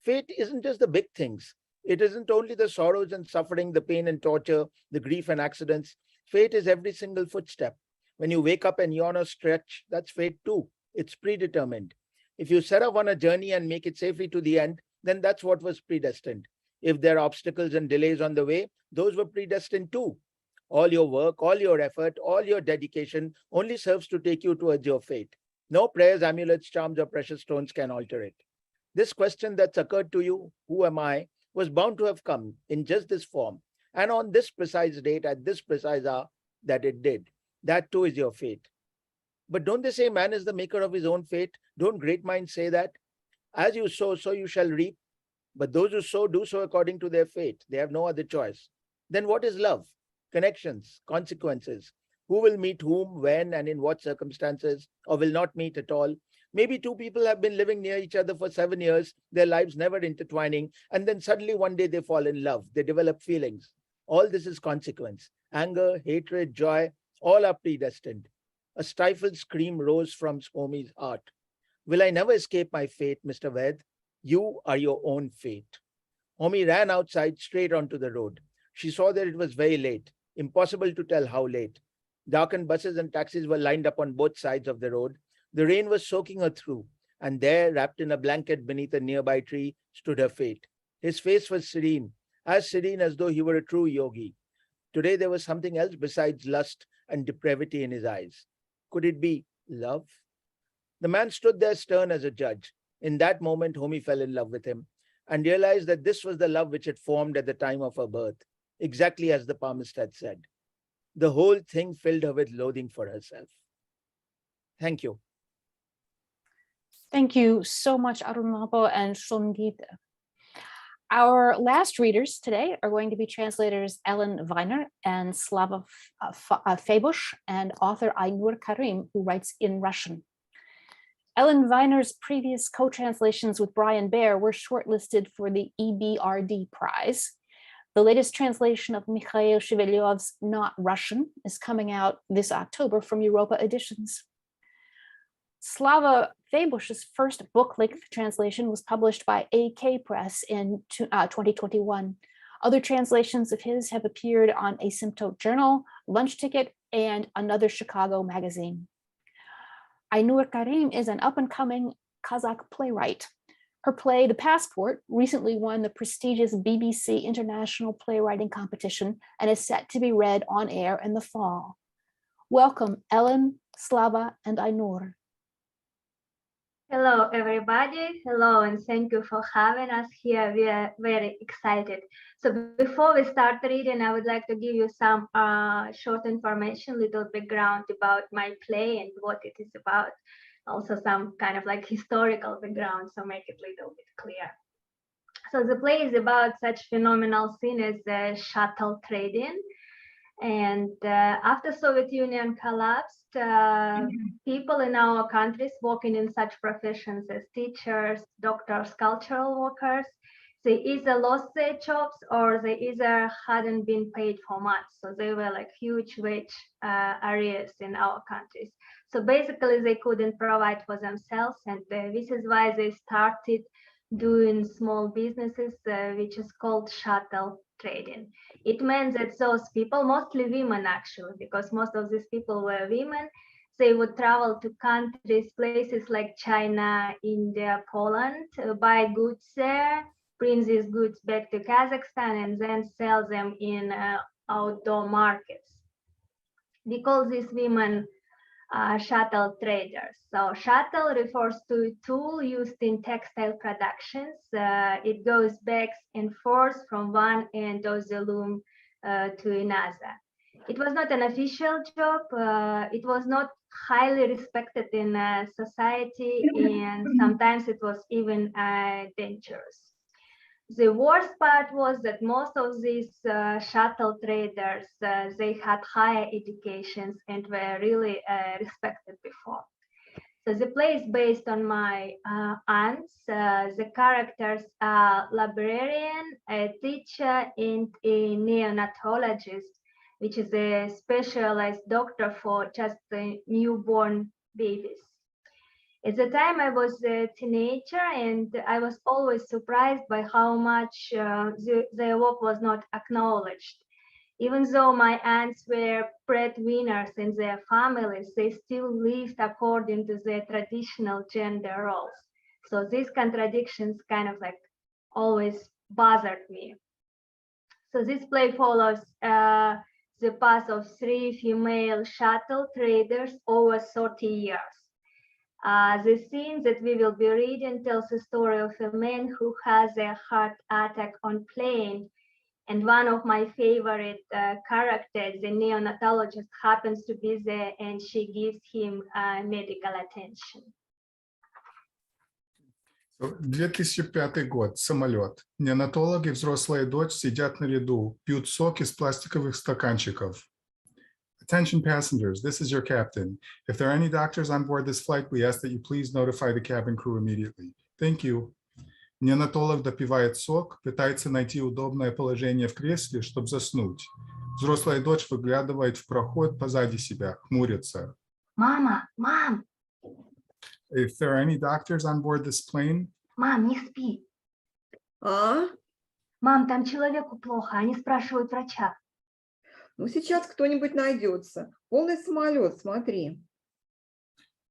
Fate isn't just the big things. It isn't only the sorrows and suffering, the pain and torture, the grief and accidents. Fate is every single footstep. When you wake up and yawn or stretch, that's fate too. It's predetermined. If you set off on a journey and make it safely to the end, then that's what was predestined. If there are obstacles and delays on the way, those were predestined too. All your work, all your effort, all your dedication only serves to take you towards your fate. No prayers, amulets, charms, or precious stones can alter it. This question that's occurred to you, who am I, was bound to have come in just this form, and on this precise date, at this precise hour, that it did. That too is your fate. But don't they say man is the maker of his own fate? Don't great minds say that? As you sow, so you shall reap. But those who sow do so according to their fate. They have no other choice. Then what is love? Connections, consequences. Who will meet whom, when, and in what circumstances, or will not meet at all? Maybe two people have been living near each other for 7 years, their lives never intertwining, and then suddenly one day they fall in love. They develop feelings. All this is consequence. Anger, hatred, joy, all are predestined. A stifled scream rose from Homi's heart. Will I never escape my fate, Mr. Ved? You are your own fate. Homi ran outside straight onto the road. She saw that it was very late. Impossible to tell how late. Darkened buses and taxis were lined up on both sides of the road. The rain was soaking her through, and there, wrapped in a blanket beneath a nearby tree, stood her fate. His face was serene as though he were a true yogi. Today there was something else besides lust and depravity in his eyes. Could it be love? The man stood there stern as a judge. In that moment, Homi fell in love with him and realized that this was the love which had formed at the time of her birth, exactly as the palmist had said. The whole thing filled her with loathing for herself. Thank you. Thank you so much, Arunava and Sangeeta. Our last readers today are going to be translators Ellen Vayner and Slava Faybysh and author Ainur Karim, who writes in Russian. Ellen Vayner's previous co-translations with Brian Baer were shortlisted for the EBRD Prize. The latest translation of Mikhail Shevelyov's Not Russian is coming out this October from Europa Editions. Slava Faybysh's first book-length translation was published by AK Press in 2021. Other translations of his have appeared on Asymptote Journal, Lunch Ticket, and Another Chicago magazine. Ainur Karim is an up-and-coming Kazakh playwright. Her play, The Passport, recently won the prestigious BBC International Playwriting Competition and is set to be read on air in the fall. Welcome, Ellen, Slava, and Ainur. Hello, everybody. Hello, and thank you for having us here. We are very excited. So before we start reading, I would like to give you some short information, little background about my play and what it is about. Also some kind of like historical background, so make it a little bit clear. So the play is about such phenomenal thing as shuttle trading. And after Soviet Union collapsed, people in our countries working in such professions as teachers, doctors, cultural workers, they either lost their jobs or they either hadn't been paid for months. So they were like huge wage arrears in our countries. So basically they couldn't provide for themselves, and this is why they started doing small businesses, which is called shuttle trading. It meant that those people, mostly women actually, because most of these people were women, they would travel to countries, places like China, India, Poland, buy goods there, bring these goods back to Kazakhstan, and then sell them in outdoor markets. We call these women shuttle traders. So shuttle refers to a tool used in textile productions. It goes back and forth from one end of the loom to another. It was not an official job. It was not highly respected in society, and sometimes it was even dangerous. The worst part was that most of these shuttle traders, they had higher educations and were really respected before. So the play is based on my aunts. The characters are librarian, a teacher, and a neonatologist, which is a specialized doctor for just newborn babies. At the time, I was a teenager, and I was always surprised by how much their work was not acknowledged. Even though my aunts were breadwinners in their families, they still lived according to their traditional gender roles. So these contradictions kind of like always bothered me. So this play follows the path of 3 female shuttle traders over 30 years. The scene that we will be reading tells the story of a man who has a heart attack on plane, and one of my favorite characters, the neonatologist, happens to be there, and she gives him medical attention. 2005 год. Самолет. Неонатолог и взрослая дочь сидят на ряду, пьют сок из пластиковых стаканчиков. Attention passengers, this is your captain. If there are any doctors on board this flight, we ask that you please notify the cabin crew immediately. Thank you. Неонатолог допивает сок, пытается найти удобное положение в кресле, чтобы заснуть. Взрослая дочь выглядывает в проход позади себя, хмурится. Мама, мам! If there are any doctors on board this plane, Мам, не спи. Мам, там человеку плохо, они спрашивают врача. Ну, сейчас кто-нибудь найдется. Полный самолет, смотри.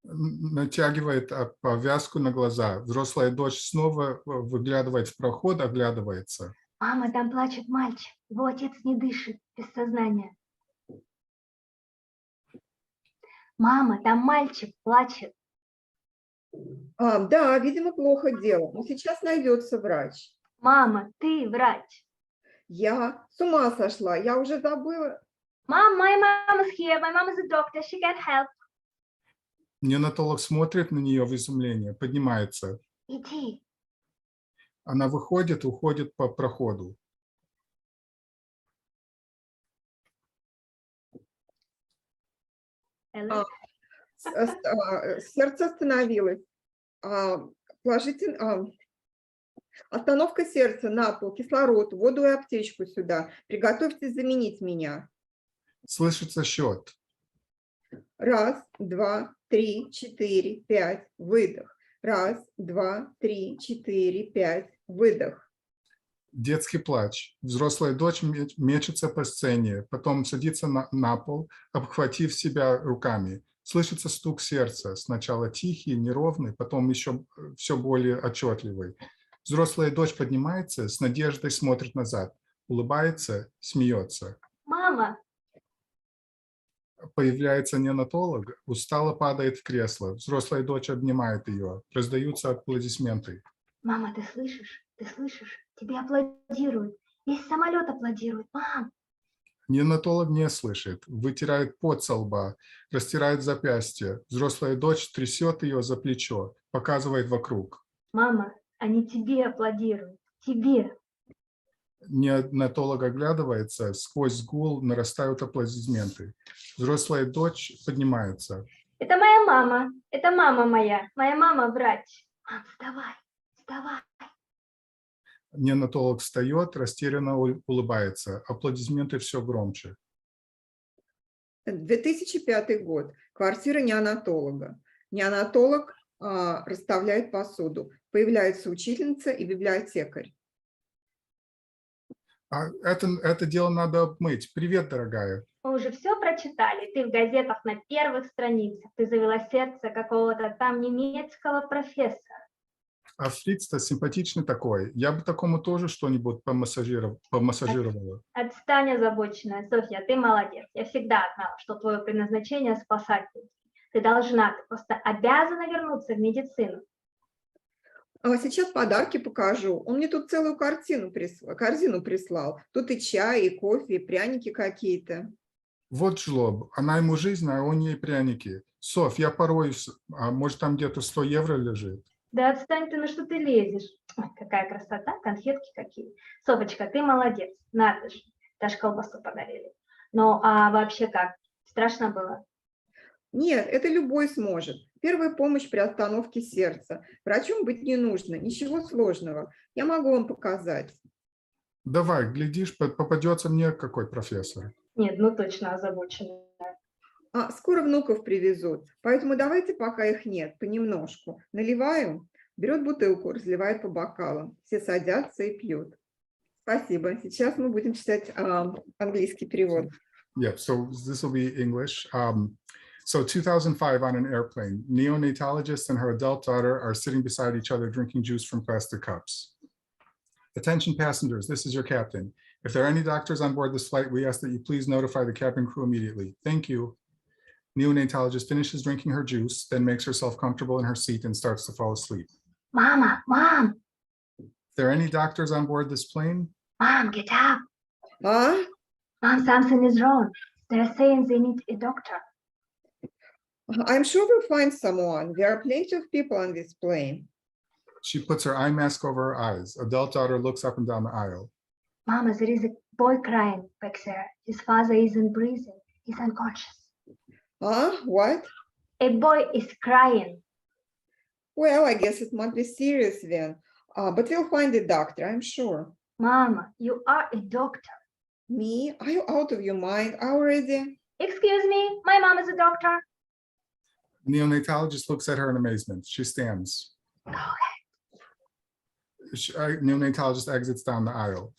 Натягивает повязку на глаза. Взрослая дочь снова выглядывает в проход, оглядывается. Мама, там плачет мальчик. Его отец не дышит, без сознания. Мама, там мальчик плачет. Да, видимо, плохо дело. Но сейчас найдется врач. Мама, ты врач. Я с ума сошла, я уже забыла. Mom, my mom is here. My mom is a doctor. She can help. Неонатолог смотрит на нее в изумлении, поднимается. Иди. Она выходит, уходит по проходу. Сердце остановилось. Положите... Остановка сердца, на пол, кислород, воду и аптечку сюда. Приготовьтесь заменить меня. Слышится счет. 1, 2, 3, 4, 5, выдох. 1, 2, 3, 4, 5, выдох. Детский плач. Взрослая дочь мечется по сцене, потом садится на пол, обхватив себя руками. Слышится стук сердца, сначала тихий, неровный, потом еще все более отчетливый. Взрослая дочь поднимается, с надеждой смотрит назад, улыбается, смеется. Мама, Появляется неонатолог, устало падает в кресло. Взрослая дочь обнимает ее. Раздаются аплодисменты. мама, ты слышишь? Ты слышишь? Тебе аплодируют. Весь самолет аплодирует. Мам, Неонатолог не слышит, вытирает пот со лба, растирает запястье. Взрослая дочь трясет ее за плечо, показывает вокруг. мама, они тебе аплодируют. Тебе. Неонатолог оглядывается, сквозь гул нарастают аплодисменты. Взрослая дочь поднимается. Это моя мама. Это мама моя. Моя мама врач. Мам, вставай. Вставай. Неонатолог встает, растерянно улыбается. Аплодисменты все громче. 2005 год. Квартира неонатолога. Неонатолог расставляет посуду. Появляется учительница и библиотекарь. Это дело надо обмыть. Привет, дорогая. Мы уже все прочитали. Ты в газетах на первых страницах. Ты завела сердце какого-то там немецкого профессора. А Фриц-то симпатичный такой. Я бы такому тоже что-нибудь помассажировала. Отстань, озабоченная. Софья, ты молодец. Я всегда знала, что твое предназначение спасать людей. Ты должна, ты просто обязана вернуться в медицину. А сейчас подарки покажу. Он мне тут целую корзину прислал. Тут и чай, и кофе, и пряники какие-то. Вот жлоб. Она ему жизнь, а он ей пряники. Софь, я пороюсь. А может, там где-то 100 евро лежит? Да отстань ты, на что ты лезешь. Ой, какая красота, конфетки какие. Софочка, ты молодец, надо же. Даже колбасу подарили. Ну, а вообще как? Страшно было? Нет, это любой сможет. Первая помощь при остановке сердца. Врачом быть не нужно, ничего сложного. Я могу вам показать. Давай, глядишь, попадется мне какой профессор. Нет, ну точно озабоченная. Скоро внуков привезут, поэтому давайте, пока их нет, понемножку. Наливаю, берет бутылку, разливает по бокалам. Все садятся и пьют. Спасибо. Сейчас мы будем читать английский перевод. Yeah, so this will be English. So 2005 on an airplane, neonatologist and her adult daughter are sitting beside each other drinking juice from plastic cups. Attention passengers, this is your captain. If there are any doctors on board this flight, we ask that you please notify the cabin crew immediately. Thank you. Neonatologist finishes drinking her juice, then makes herself comfortable in her seat and starts to fall asleep. Mama, Mom. If there are any doctors on board this plane? Mom, get up. Mom, something is wrong. They're saying they need a doctor. I'm sure we'll find someone. There are plenty of people on this plane. She puts her eye mask over her eyes. Adult daughter looks up and down the aisle. Mama, there is a boy crying back there. His father isn't breathing. He's unconscious. What? A boy is crying. Well, I guess it must be serious then. But we'll find a doctor, I'm sure. Mama, you are a doctor. Me? Are you out of your mind already? Excuse me, my mom is a doctor. Neonatologist looks at her in amazement. She stands. Go ahead. Neonatologist exits down the aisle.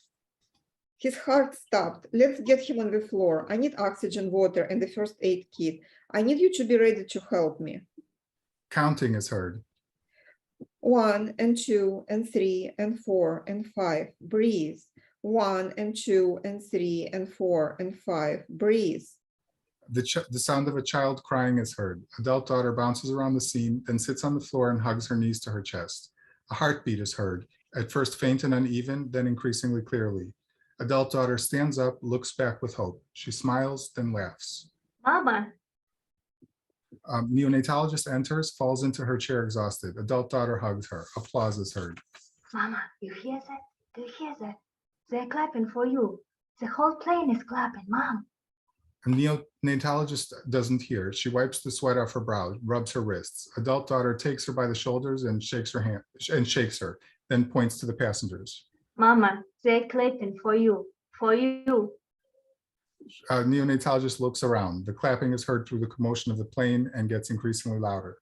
His heart stopped. Let's get him on the floor. I need oxygen, water, and the first aid kit. I need you to be ready to help me. Counting is heard. 1 and 2 and 3 and 4 and 5. Breathe. 1 and 2 and 3 and 4 and 5. Breathe. The sound of a child crying is heard. Adult daughter bounces around the scene, then sits on the floor and hugs her knees to her chest. A heartbeat is heard, at first faint and uneven, then increasingly clearly. Adult daughter stands up, looks back with hope. She smiles, then laughs. Mama. Neonatologist enters, falls into her chair exhausted. Adult daughter hugs her. Applause is heard. Mama, you hear that? Do you hear that? They're clapping for you. The whole plane is clapping, Mom. A neonatologist doesn't hear. She wipes the sweat off her brow, rubs her wrists. Adult daughter takes her by the shoulders and shakes her hand, then points to the passengers. Mama, they're clapping for you. For you. Neonatologist looks around. The clapping is heard through the commotion of the plane and gets increasingly louder.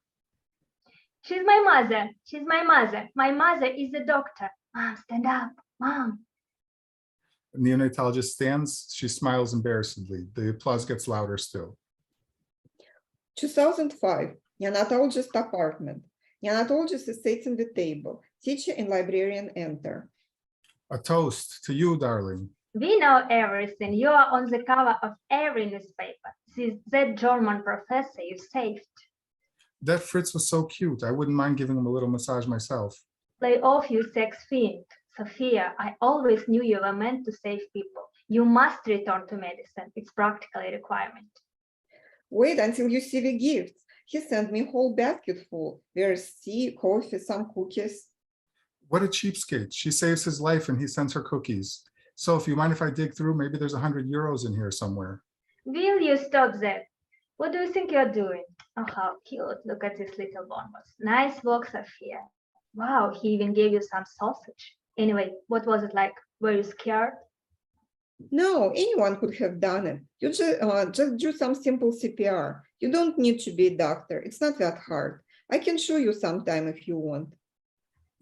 She's my mother. She's my mother. My mother is a doctor. Mom, stand up. Mom. Neonatologist stands. She smiles embarrassedly. The applause gets louder still. 2005, neonatologist apartment. Neonatologist is sitting at the table. Teacher and librarian enter. A toast to you, darling. We know everything. You are on the cover of every newspaper. That German professor you saved. That Fritz was so cute. I wouldn't mind giving him a little massage myself. Lay off, you sex fiend. Sophia, I always knew you were meant to save people. You must return to medicine. It's practically a requirement. Wait until you see the gifts. He sent me a whole basket full. There's tea, coffee, some cookies. What a cheapskate. She saves his life and he sends her cookies. Sophie, you mind if I dig through? Maybe there's 100 euros in here somewhere. Will you stop that? What do you think you're doing? Oh, how cute. Look at this little bonbons. Nice work, Sophia. Wow, he even gave you some sausage. Anyway, what was it like? Were you scared? No, anyone could have done it. You just do some simple CPR. You don't need to be a doctor. It's not that hard. I can show you sometime if you want.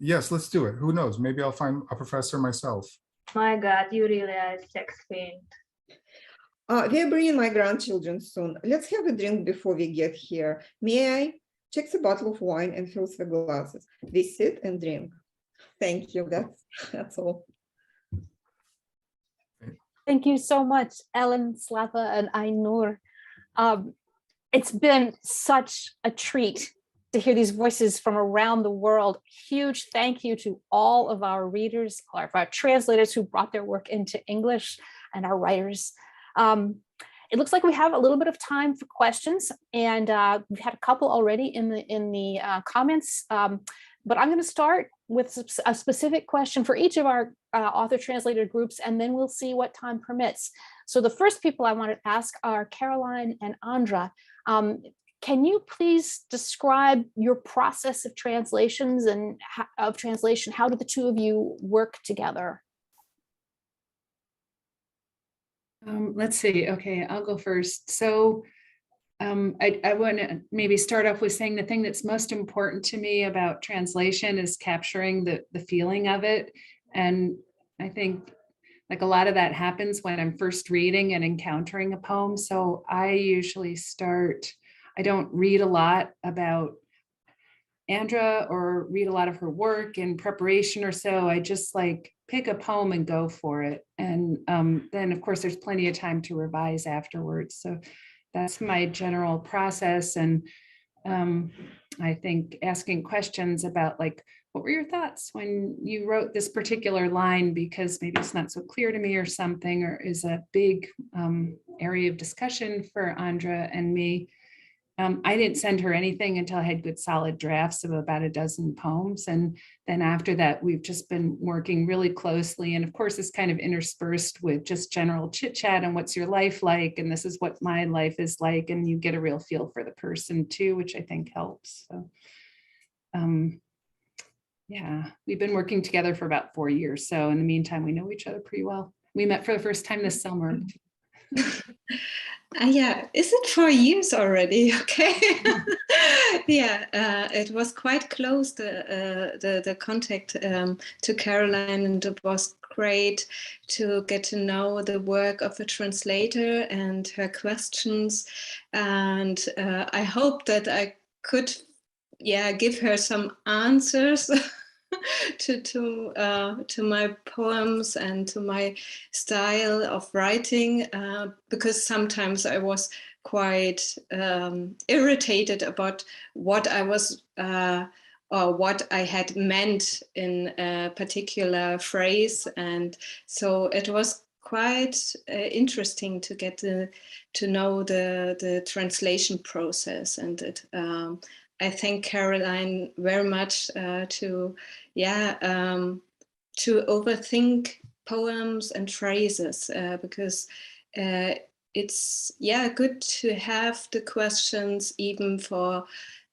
Yes, let's do it. Who knows? Maybe I'll find a professor myself. My God, you really are a sex fiend. We're bringing my grandchildren soon. Let's have a drink before we get here. May I? Checks a bottle of wine and fills the glasses. We sit and drink. Thank you. That's all. Thank you so much, Ellen, Slava, and Ainur. It's been such a treat to hear these voices from around the world. Huge thank you to all of our readers, all of our translators who brought their work into English, and our writers. It looks like we have a little bit of time for questions, and we've had a couple already in the comments. But I'm going to start with a specific question for each of our author-translator groups, and then we'll see what time permits. So the first people I want to ask are Caroline and Andra. Can you please describe your process of translations and of translation? How do the two of you work together? Let's see. Okay, I'll go first. So I want to maybe start off with saying the thing that's most important to me about translation is capturing the feeling of it. And I think like a lot of that happens when I'm first reading and encountering a poem. So I usually I don't read a lot about Andra or read a lot of her work in preparation or so. I just like pick a poem and go for it. And then of course there's plenty of time to revise afterwards. So that's my general process. And I think asking questions about like, what were your thoughts when you wrote this particular line, because maybe it's not so clear to me or something, or is a big area of discussion for Andra and me. I didn't send her anything until I had good solid drafts of about a dozen poems. And then after that, we've just been working really closely. And of course, it's kind of interspersed with just general chit chat and what's your life like? And this is what my life is like. And you get a real feel for the person too, which I think helps. So, yeah, we've been working together for about 4 years. So in the meantime, we know each other pretty well. We met for the first time this summer. Yeah, is it 4 years already? Okay. Yeah, it was quite close, the contact to Caroline, and it was great to get to know the work of a translator and her questions. And I hope that I could, give her some answers to my poems and to my style of writing, because sometimes I was quite irritated about what I was or what I had meant in a particular phrase, and so it was quite interesting to get to know the translation process. And it I thank Caroline very much to overthink poems and phrases, because it's good to have the questions even for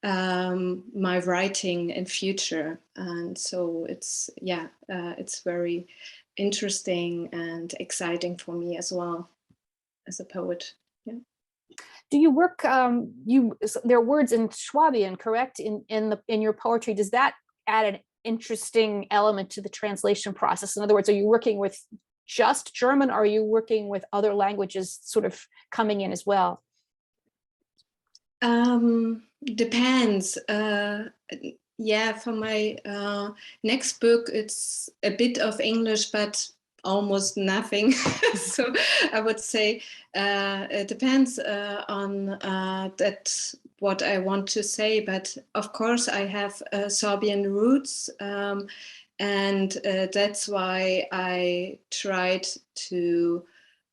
my writing in future. And so it's very interesting and exciting for me as well as a poet. Yeah. Do you work? There are words in Swabian, correct? In your poetry, does that add an interesting element to the translation process? In other words, are you working with just German? Or are you working with other languages sort of coming in as well? Depends. Yeah, for my next book, it's a bit of English, but almost nothing. So I would say it depends on that what I want to say. But of course, I have Sorbian roots, and that's why I tried to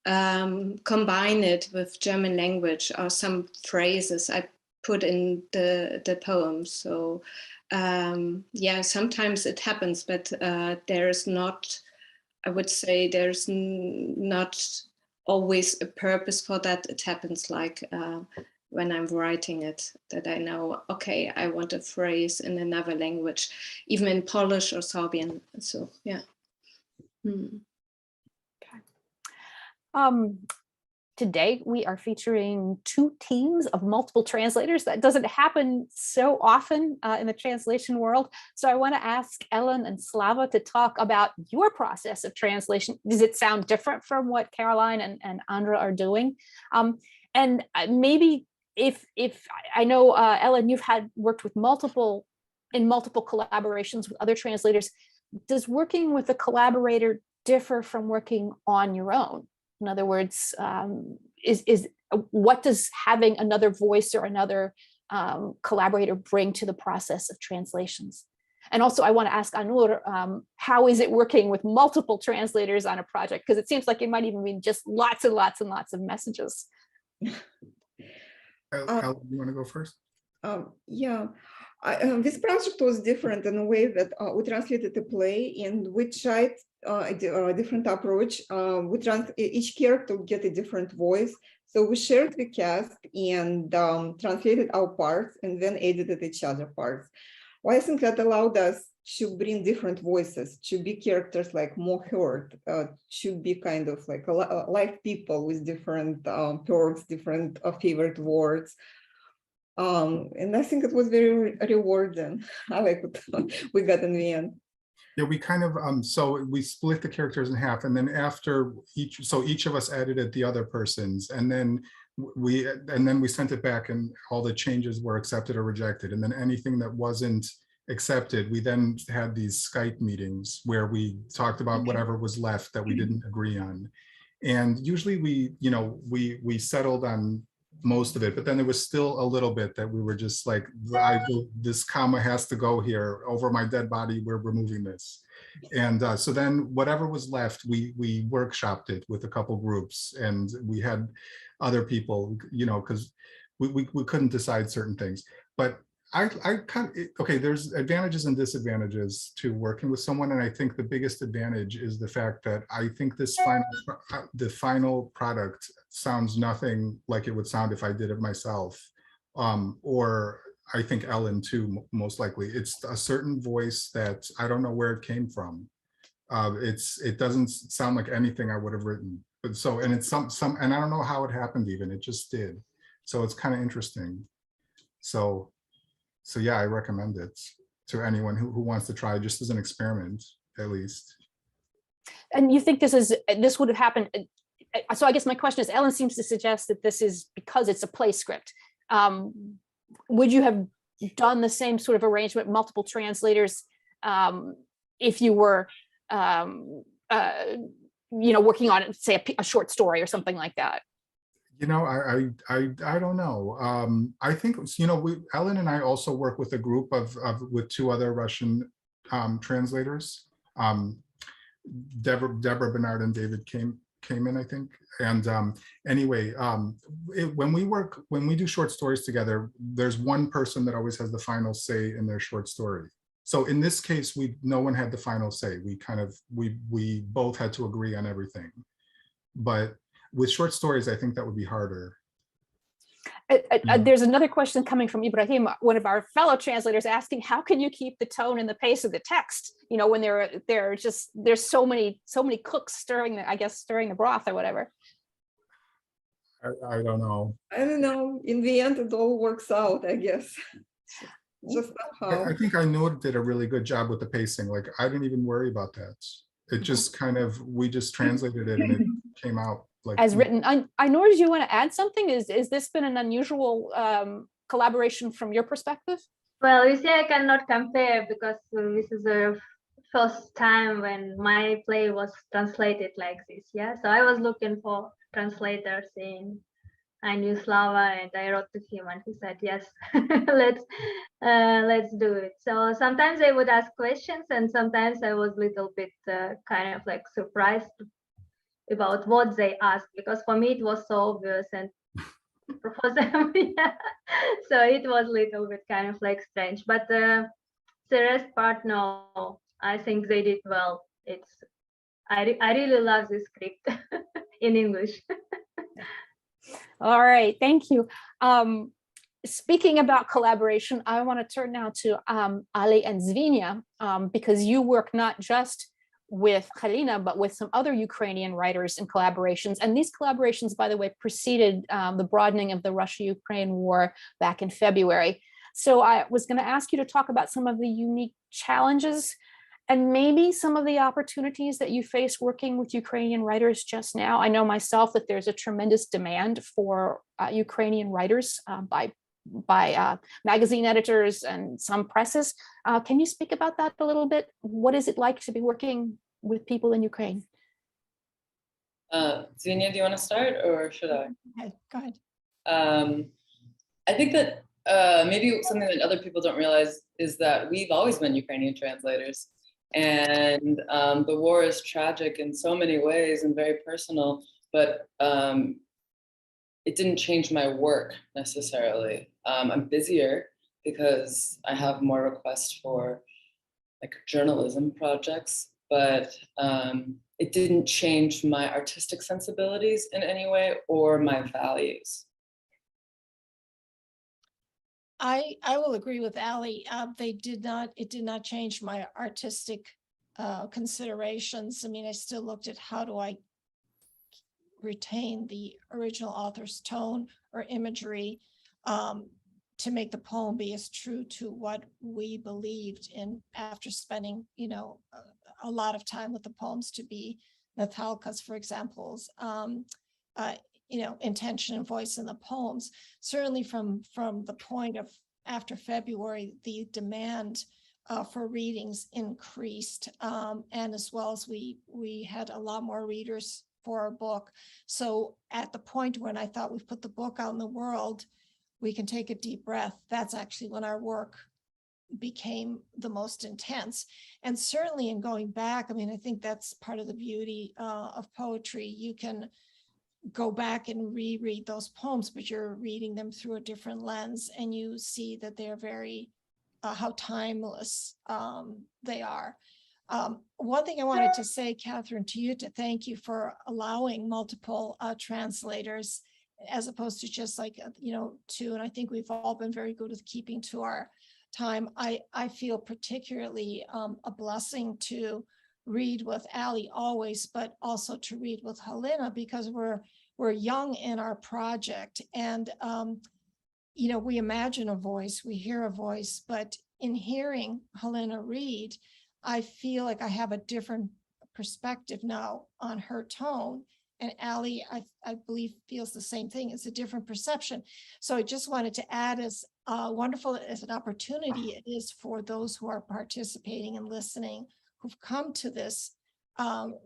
combine it with German language or some phrases I put in the poem. So yeah, sometimes it happens, but there's not, I would say there's not always a purpose for that. It happens like when I'm writing it, that I know, okay, I want a phrase in another language, even in Polish or Sorbian. So yeah. Today, we are featuring 2 teams of multiple translators. That doesn't happen so often in the translation world. So I want to ask Ellen and Slava to talk about your process of translation. Does it sound different from what Caroline and Andra are doing? And maybe if I know, Ellen, you've worked with multiple collaborations with other translators. Does working with a collaborator differ from working on your own? In other words, what does having another voice or another collaborator bring to the process of translations? And also, I want to ask Ainur, how is it working with multiple translators on a project? Because it seems like it might even be just lots and lots and lots of messages. Ellen, you want to go first? Yeah. This project was different in a way that we translated a play and we tried a different approach. Each character would get a different voice. So we shared the cast and translated our parts and then edited each other parts. Well, I think that allowed us to bring different voices, to be characters like more heard, to be kind of like live people with different perks, different favorite words. And I think it was very rewarding. I like what we got in the end. Yeah, we kind of, so we split the characters in half, and then after each of us edited the other person's, and then we sent it back and all the changes were accepted or rejected. And then anything that wasn't accepted, we then had these Skype meetings where we talked about whatever was left that we didn't agree on. And usually we settled on most of it, but then there was still a little bit that we were just like, this comma has to go here, over my dead body, we're removing this. And so then whatever was left, we workshopped it with a couple groups, and we had other people, because we couldn't decide certain things. But okay, there's advantages and disadvantages to working with someone, and I think the biggest advantage is the fact that I think the final product sounds nothing like it would sound if I did it myself, or I think Ellen too, most likely. It's a certain voice that I don't know where it came from. It doesn't sound like anything I would have written. But so, and it's and I don't know how it happened even. It just did. So it's kind of interesting. So yeah, I recommend it to anyone who wants to try, just as an experiment, at least. And you think this would have happened? So I guess my question is, Ellen seems to suggest that this is because it's a play script. Would you have done the same sort of arrangement, multiple translators, if you were, working on, say, a short story or something like that? I don't know. I think, Ellen and I also work with a group with 2 other Russian translators. Deborah Bernard and David came in, I think. And anyway, when we do short stories together, there's one person that always has the final say in their short story. So in this case, no one had the final say. We both had to agree on everything. But with short stories, I think that would be harder. There's another question coming from Ibrahim, one of our fellow translators, asking, how can you keep the tone and the pace of the text? When there's so many cooks stirring the broth or whatever. I don't know. I don't know. In the end, it all works out, I guess. Just somehow. I think Ainur did a really good job with the pacing. Like, I didn't even worry about that. It just kind of, we just translated it and it came out like as written. Ainur, do you want to add something? Is this been an unusual collaboration from your perspective? Well, you see, I cannot compare because this is the first time when my play was translated like this. Yeah, so I was looking for translators I knew Slava, and I wrote to him, and he said, "Yes, let's do it." So sometimes I would ask questions, and sometimes I was a little bit kind of like surprised about what they asked, because for me it was so obvious, and for them, yeah. So it was a little bit kind of like strange, but the rest part, no, I think they did well. I really love this script in English. All right, thank you. Speaking about collaboration, I want to turn now to Ali and Dzvinia, because you work not just with Halyna, but with some other Ukrainian writers in collaborations. And these collaborations, by the way, preceded the broadening of the Russia-Ukraine war back in February. So I was going to ask you to talk about some of the unique challenges and maybe some of the opportunities that you face working with Ukrainian writers just now. I know myself that there's a tremendous demand for Ukrainian writers by magazine editors and some presses. Can you speak about that a little bit? What is it like to be working with people in Ukraine? Dzvinia, do you want to start or should I? Okay, go ahead. I think that maybe something that other people don't realize is that we've always been Ukrainian translators. And the war is tragic in so many ways and very personal, but it didn't change my work necessarily. I'm busier because I have more requests for like journalism projects, but it didn't change my artistic sensibilities in any way or my values. I will agree with Ali. It did not change my artistic considerations. I mean, I still looked at how do I retain the original author's tone or imagery to make the poem be as true to what we believed in after spending, a lot of time with the poems, to be Natalka's, for example's, intention and voice in the poems. Certainly from the point of after February, the demand for readings increased, and as well as we had a lot more readers for our book. So at the point when I thought we've put the book out in the world, we can take a deep breath. That's actually when our work became the most intense. And certainly in going back, I mean, I think that's part of the beauty of poetry. You can go back and reread those poems, but you're reading them through a different lens, and you see that they're very, how timeless they are. One thing I wanted to say, Katherine, to you, to thank you for allowing multiple translators, as opposed to just like, two, and I think we've all been very good with keeping to our time. I feel particularly a blessing to read with Ali always, but also to read with Halyna, because we're young in our project, and we imagine a voice, we hear a voice, but in hearing Halyna read, I feel like I have a different perspective now on her tone, and Ali, I believe, feels the same thing. It's a different perception. So I just wanted to add, as wonderful as an opportunity it is for those who are participating and listening, who've come to this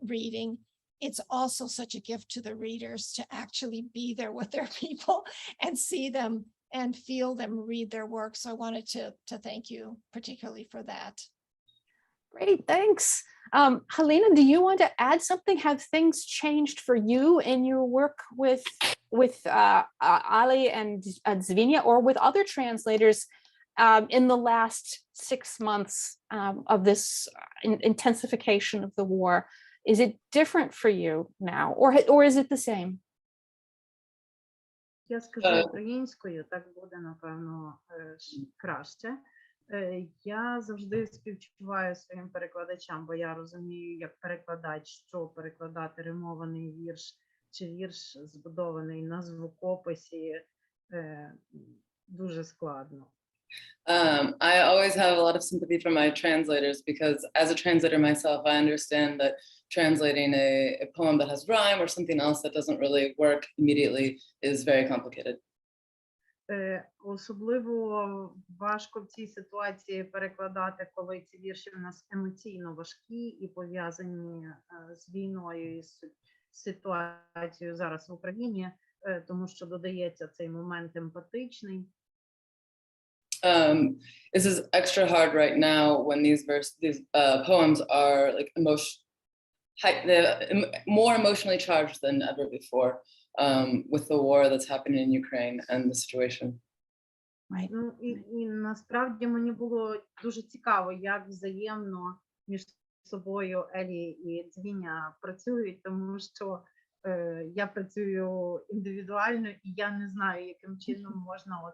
reading, it's also such a gift to the readers to actually be there with their people and see them and feel them read their work. So I wanted to thank you particularly for that. Great, thanks. Halyna, do you want to add something? Have things changed for you in your work with Ali and Dzvinia, or with other translators in the last 6 months of this intensification of the war? Is it different for you now, or is it the same? Я скажу українською, так буде, напевно, краще. Я завжди співчуваю своїм перекладачам, бо я розумію, як перекладач, що перекладати римований вірш чи вірш, збудований на звукописі, дуже складно. I always have a lot of sympathy for my translators because as a translator myself, I understand that translating a poem that has rhyme or something else that doesn't really work immediately is very complicated. Особливо важко в цій ситуації перекладати, коли ці вірші в нас емоційно важкі і пов'язані з війною і з ситуацією зараз в Україні, тому що додається цей момент емпатичний. This is extra hard right now when these poems are like more emotionally charged than ever before with the war that's happening in Ukraine and the situation. Right. Ну, і насправді мені було дуже цікаво, як взаємно між собою Елі і Dzvinia працюють, тому що я працюю індивідуально, і я не знаю, яким чином можна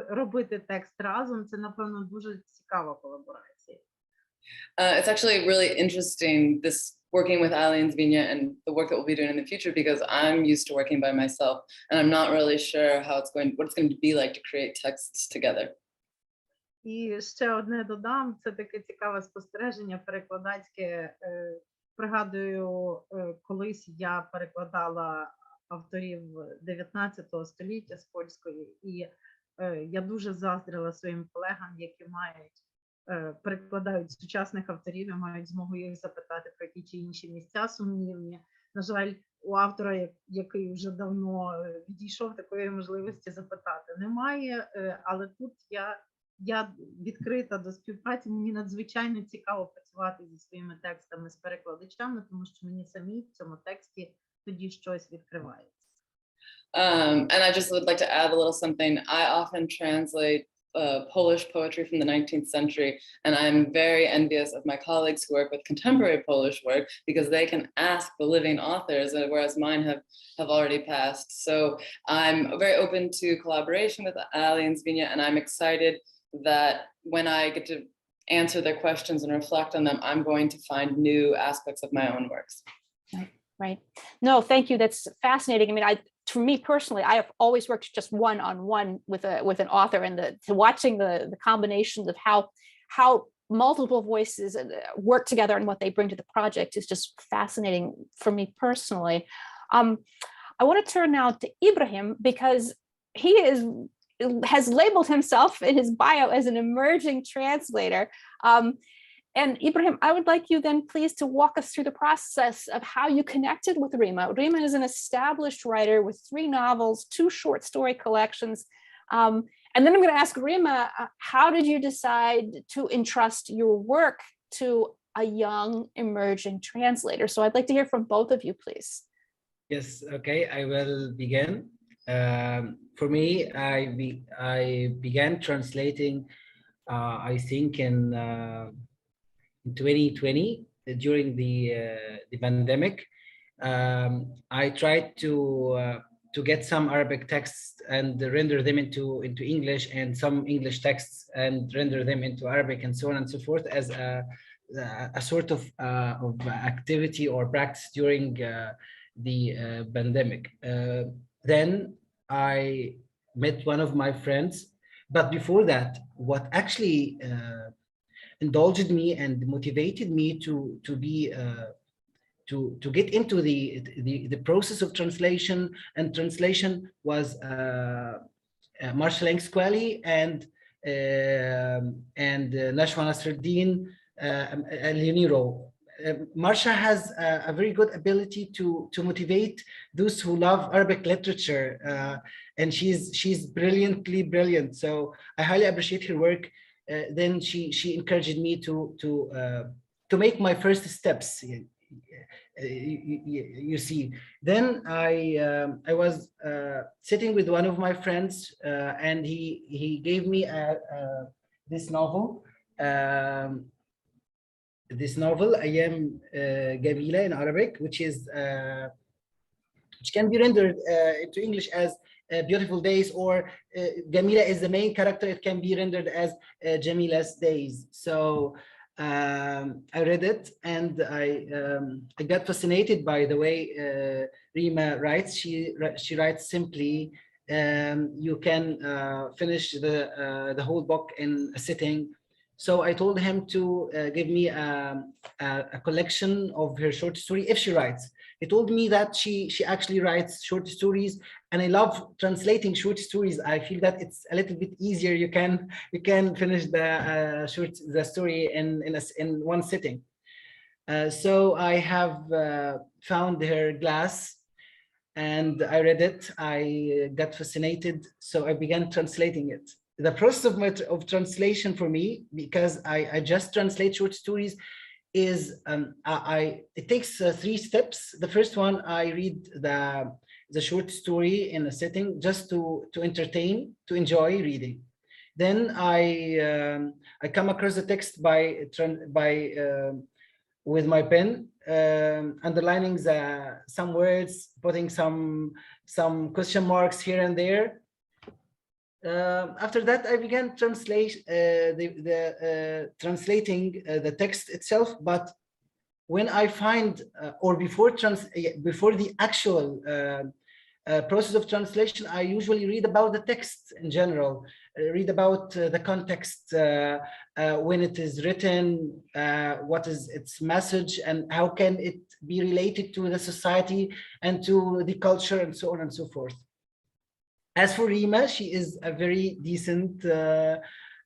робити текст разом. Це, напевно, дуже цікава колаборація. It's actually really interesting, this working with Ali and Dzvinia and the work that we'll be doing in the future, because I'm used to working by myself and I'm not really sure what it's going to be like to create texts together. І ще одне додам, це таке цікаве спостереження перекладацьке. Пригадую, колись я перекладала авторів 19 століття з польської, і я дуже заздрила своїм колегам, які перекладають сучасних авторів і мають змогу їх запитати про ті чи інші місця сумнівні. На жаль, у автора, який вже давно відійшов, такої можливості запитати немає, але тут я відкрита до співпраці. Мені надзвичайно цікаво працювати зі своїми текстами з перекладачами, тому що мені самі в цьому тексті тоді щось відкривається. And I just would like to add a little something. I often translate Polish poetry from the 19th century, and I'm very envious of my colleagues who work with contemporary Polish work because they can ask the living authors, whereas mine have already passed. So I'm very open to collaboration with Ali and Dzvinia, and I'm excited that when I get to answer their questions and reflect on them, I'm going to find new aspects of my own works. Right. No, thank you. That's fascinating. I mean, for me personally, I have always worked just one-on-one with an author, and watching the combinations of how multiple voices work together and what they bring to the project is just fascinating for me personally. I want to turn now to Ibrahim because he has labeled himself in his bio as an emerging translator. And Ibrahim, I would like you then please to walk us through the process of how you connected with Rema. Rema is an established writer with 3 novels, 2 short story collections. And then I'm going to ask Rema, how did you decide to entrust your work to a young emerging translator? So I'd like to hear from both of you, please. Yes, okay, I will begin. For me, I began translating, I think in 2020 during the pandemic. I tried to get some Arabic texts and render them into English, and some English texts and render them into Arabic, and so on and so forth, as a sort of activity or practice during the pandemic. Then I met one of my friends, but before that, what actually indulged me and motivated me to get into the process of translation, and translation was Marshall Squally and Nashwa Nasruddin Al-Niro. Marsha has a very good ability to motivate those who love Arabic literature, and she's brilliantly brilliant. So I highly appreciate her work. Then she encouraged me to make my first steps. You see, then I was sitting with one of my friends, and he gave me this novel. Ayam Gamila in Arabic, which can be rendered into English as Beautiful Days, or Gamila is the main character. It can be rendered as Jamila's Days. So I read it, and I got fascinated by the way Rema writes. She writes simply, you can finish the whole book in a sitting. So I told him to give me a collection of her short story if she writes. He told me that she actually writes short stories, and I love translating short stories. I feel that it's a little bit easier. You can finish the story in one sitting. So I have found her glass, and I read it. I got fascinated, so I began translating it. The process of translation for me, because I just translate short stories, is it takes 3 steps. The first one, I read the short story in a sitting just to entertain, to enjoy reading. Then I come across the text with my pen, underlining some words, putting some question marks here and there. After that, I began translating the text itself. But when I find, or before the actual process of translation, I usually read about the text in general, read about the context, when it is written, what is its message, and how can it be related to the society and to the culture, and so on and so forth. As for Rema, she is a very decent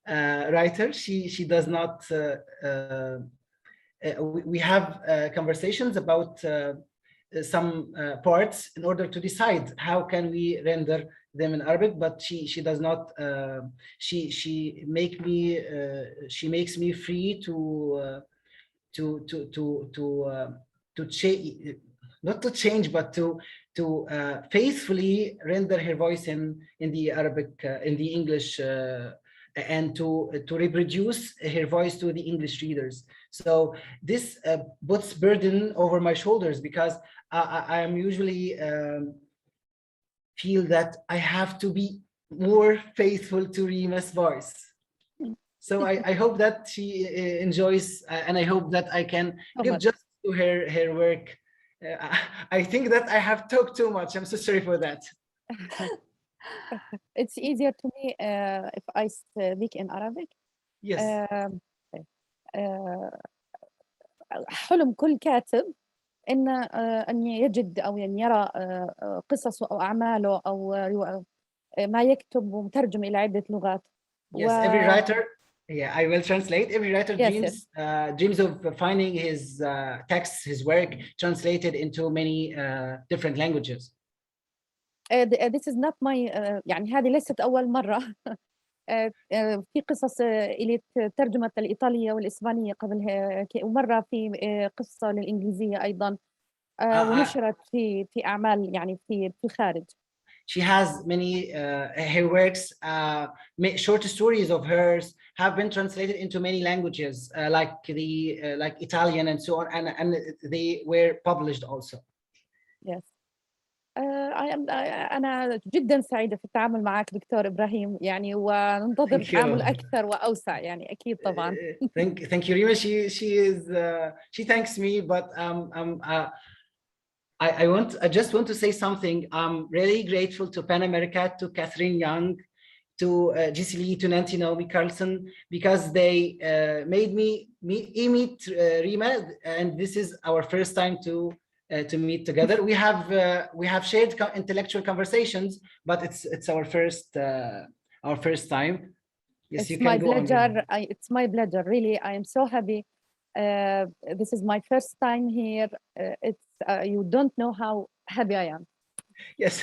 writer. She does not. We have conversations about some parts in order to decide how can we render them in Arabic, but she does not. She makes me free to change, not to change, but to faithfully render her voice in the Arabic, in the English, and to reproduce her voice to the English readers. So this puts burden over my shoulders, because I am usually feel that I have to be more faithful to Rema's voice. So I hope that she enjoys, and I hope that I can give justice to her work. I think that I have talked too much. I'm so sorry for that. It's easier to me if I speak in Arabic. Yes. حلم كل كاتب أن يجد أو أن يرى قصصه أو أعماله أو ما يكتب مترجم إلى عدة لغات. Yes, every writer. Yeah, I will translate. Every writer dreams of finding his texts, his work translated into many different languages. This is not my يعني هذه ليست أول مرة. في قصص اللي ترجمت الإيطالية والإسبانية قبل ومرة في قصة للإنجليزية أيضا، ونشرت في أعمال يعني في الخارج. She has many her works, short stories of hers have been translated into many languages, like Italian and so on, and they were published also. Yes. أنا جدا سعيدة في التعامل معك دكتور إبراهيم، يعني وننتظر تعامل أكثر وأوسع يعني أكيد طبعا. Thank you, Rema. She thanks me, but I just want to say something. I'm really grateful to Pan America, to Katherine Young, to GCLE, to Nancy Naomi Carlson, because they made me meet Rema, and this is our first time to meet together. We have shared intellectual conversations, but it's our first time. Yes, it's my pleasure. It's my pleasure. Really, I am so happy. This is my first time here. It's you don't know how happy I am. Yes,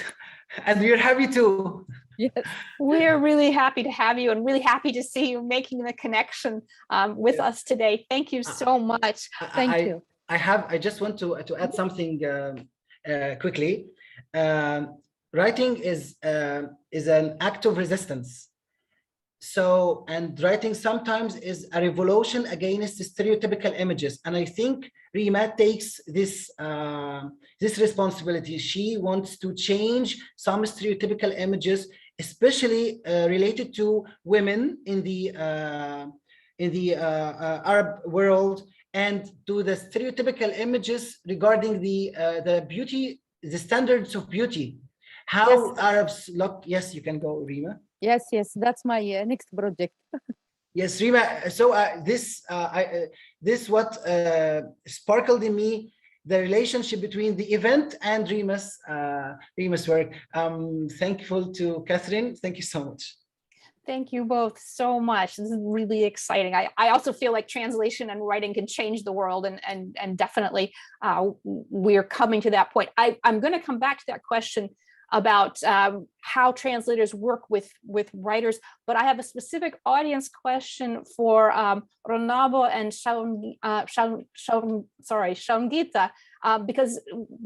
and we're happy too. Yes, we're really happy to have you, and really happy to see you making the connection with us today. Thank you so much. Thank you. I just want to add something quickly. Writing is an act of resistance. So, and writing sometimes is a revolution against stereotypical images. And I think Rema takes this responsibility. She wants to change some stereotypical images, especially related to women in the Arab world, and to the stereotypical images regarding the beauty, the standards of beauty. how Arabs look. Yes, you can go, Rema. Yes, that's my next project. Yes, Rema. So this what sparkled in me, the relationship between the event and Rema's work. I'm thankful to Katherine. Thank you so much. Thank you both so much. This is really exciting. I also feel like translation and writing can change the world, and definitely we're coming to that point. I'm going to come back to that question about how translators work with writers, but I have a specific audience question for Arunava and Sangeeta, because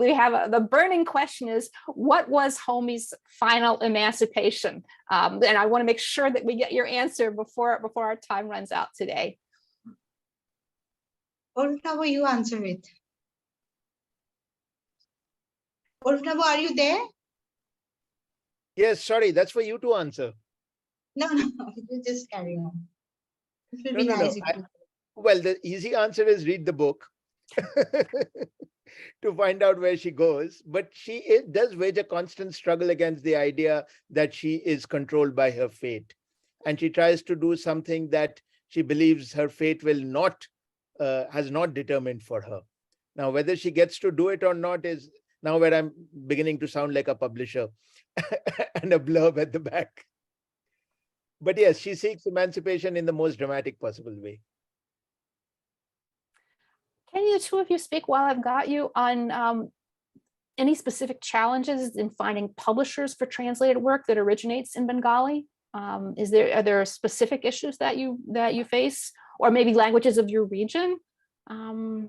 we have the burning question is, what was Homie's final emancipation? And I want to make sure that we get your answer before our time runs out today. Arunava, you answer it. Arunava, are you there? Yes, sorry, that's for you to answer. No, you just carry on. It will be nice. Well, the easy answer is read the book to find out where she goes. But she does wage a constant struggle against the idea that she is controlled by her fate. And she tries to do something that she believes her fate will not, has not determined for her. Now, whether she gets to do it or not is now where I'm beginning to sound like a publisher and a blurb at the back. But yes, she seeks emancipation in the most dramatic possible way. Can you two of you speak while I've got you on any specific challenges in finding publishers for translated work that originates in Bengali? Are there specific issues that you face, or maybe languages of your region coming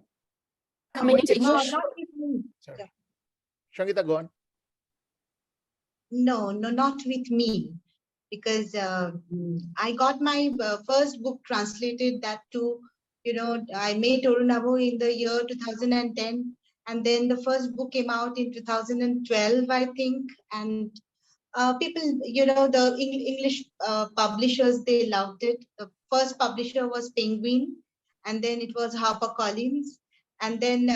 into English? Sorry. Sangeeta, go on. No, not with me, because I got my first book translated, that too, I made Orlowsky in the year 2010, and then the first book came out in 2012, I think, and people, the English publishers, they loved it. The first publisher was Penguin, and then it was HarperCollins, and then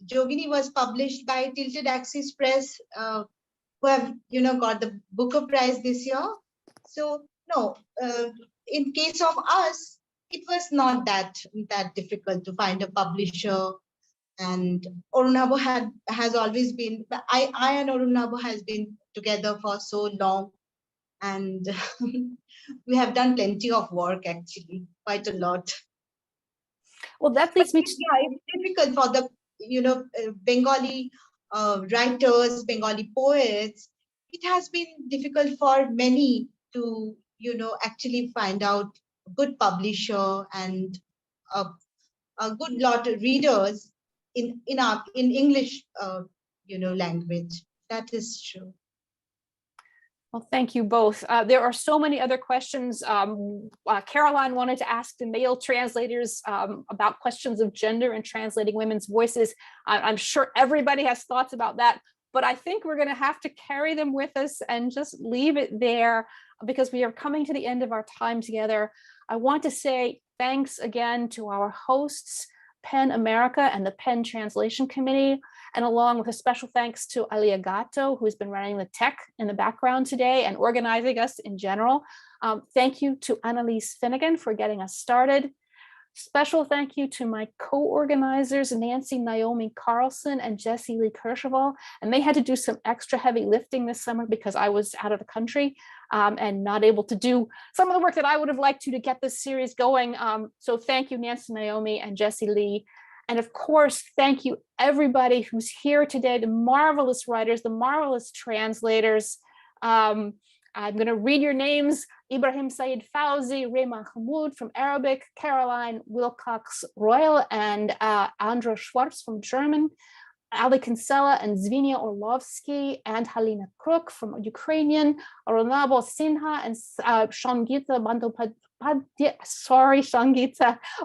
Jogini was published by Tilted Axis Press, who have got the Booker Prize this year. So no, in case of us, it was not that difficult to find a publisher. And Arunava has always been, I and Arunava has been together for so long, and we have done plenty of work, actually, quite a lot. Well, that leads me to, yeah, it's difficult for the Bengali writers, Bengali poets. It has been difficult for many to actually find out a good publisher and a good lot of readers in English language. That is true. well, thank you both. There are so many other questions. Caroline wanted to ask the male translators about questions of gender and translating women's voices. I'm sure everybody has thoughts about that, but I think we're going to have to carry them with us and just leave it there, because we are coming to the end of our time together. I want to say thanks again to our hosts, PEN America and the PEN Translation Committee, and along with a special thanks to Alia Gatto, who's been running the tech in the background today and organizing us in general. Thank you to Annalise Finnegan for getting us started. Special thank you to my co-organizers, Nancy Naomi Carlson and Jessie Lee Kercheval, and they had to do some extra heavy lifting this summer because I was out of the country and not able to do some of the work that I would have liked to get this series going. So thank you, Nancy Naomi and Jessie Lee. And of course, thank you everybody who's here today, the marvelous writers, the marvelous translators. I'm going to read your names: Ibrahim Said Fawzy, Rema Hmoud from Arabic, Caroline Wilcox Reul, and Andra Schwarz from German, Ali Kinsella and Dzvinia Orlowsky, and Halyna Kruk from Ukrainian, Arunava Sinha and Sangeeta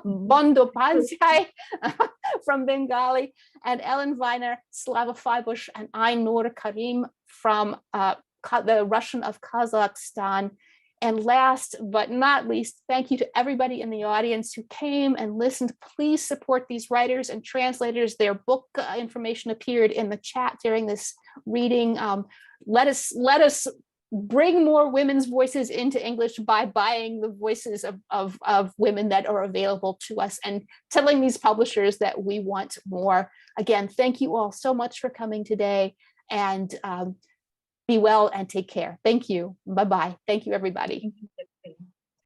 Bandyopadhyay from Bengali, and Ellen Vayner, Slava, Faybysh, and Ainur Karim from the Russian of Kazakhstan. And last but not least, thank you to everybody in the audience who came and listened. Please support these writers and translators. Their book information appeared in the chat during this reading. Let us bring more women's voices into English by buying the voices of women that are available to us and telling these publishers that we want more. Again, thank you all so much for coming today, and be well and take care. Thank you. Bye-bye. Thank you, everybody.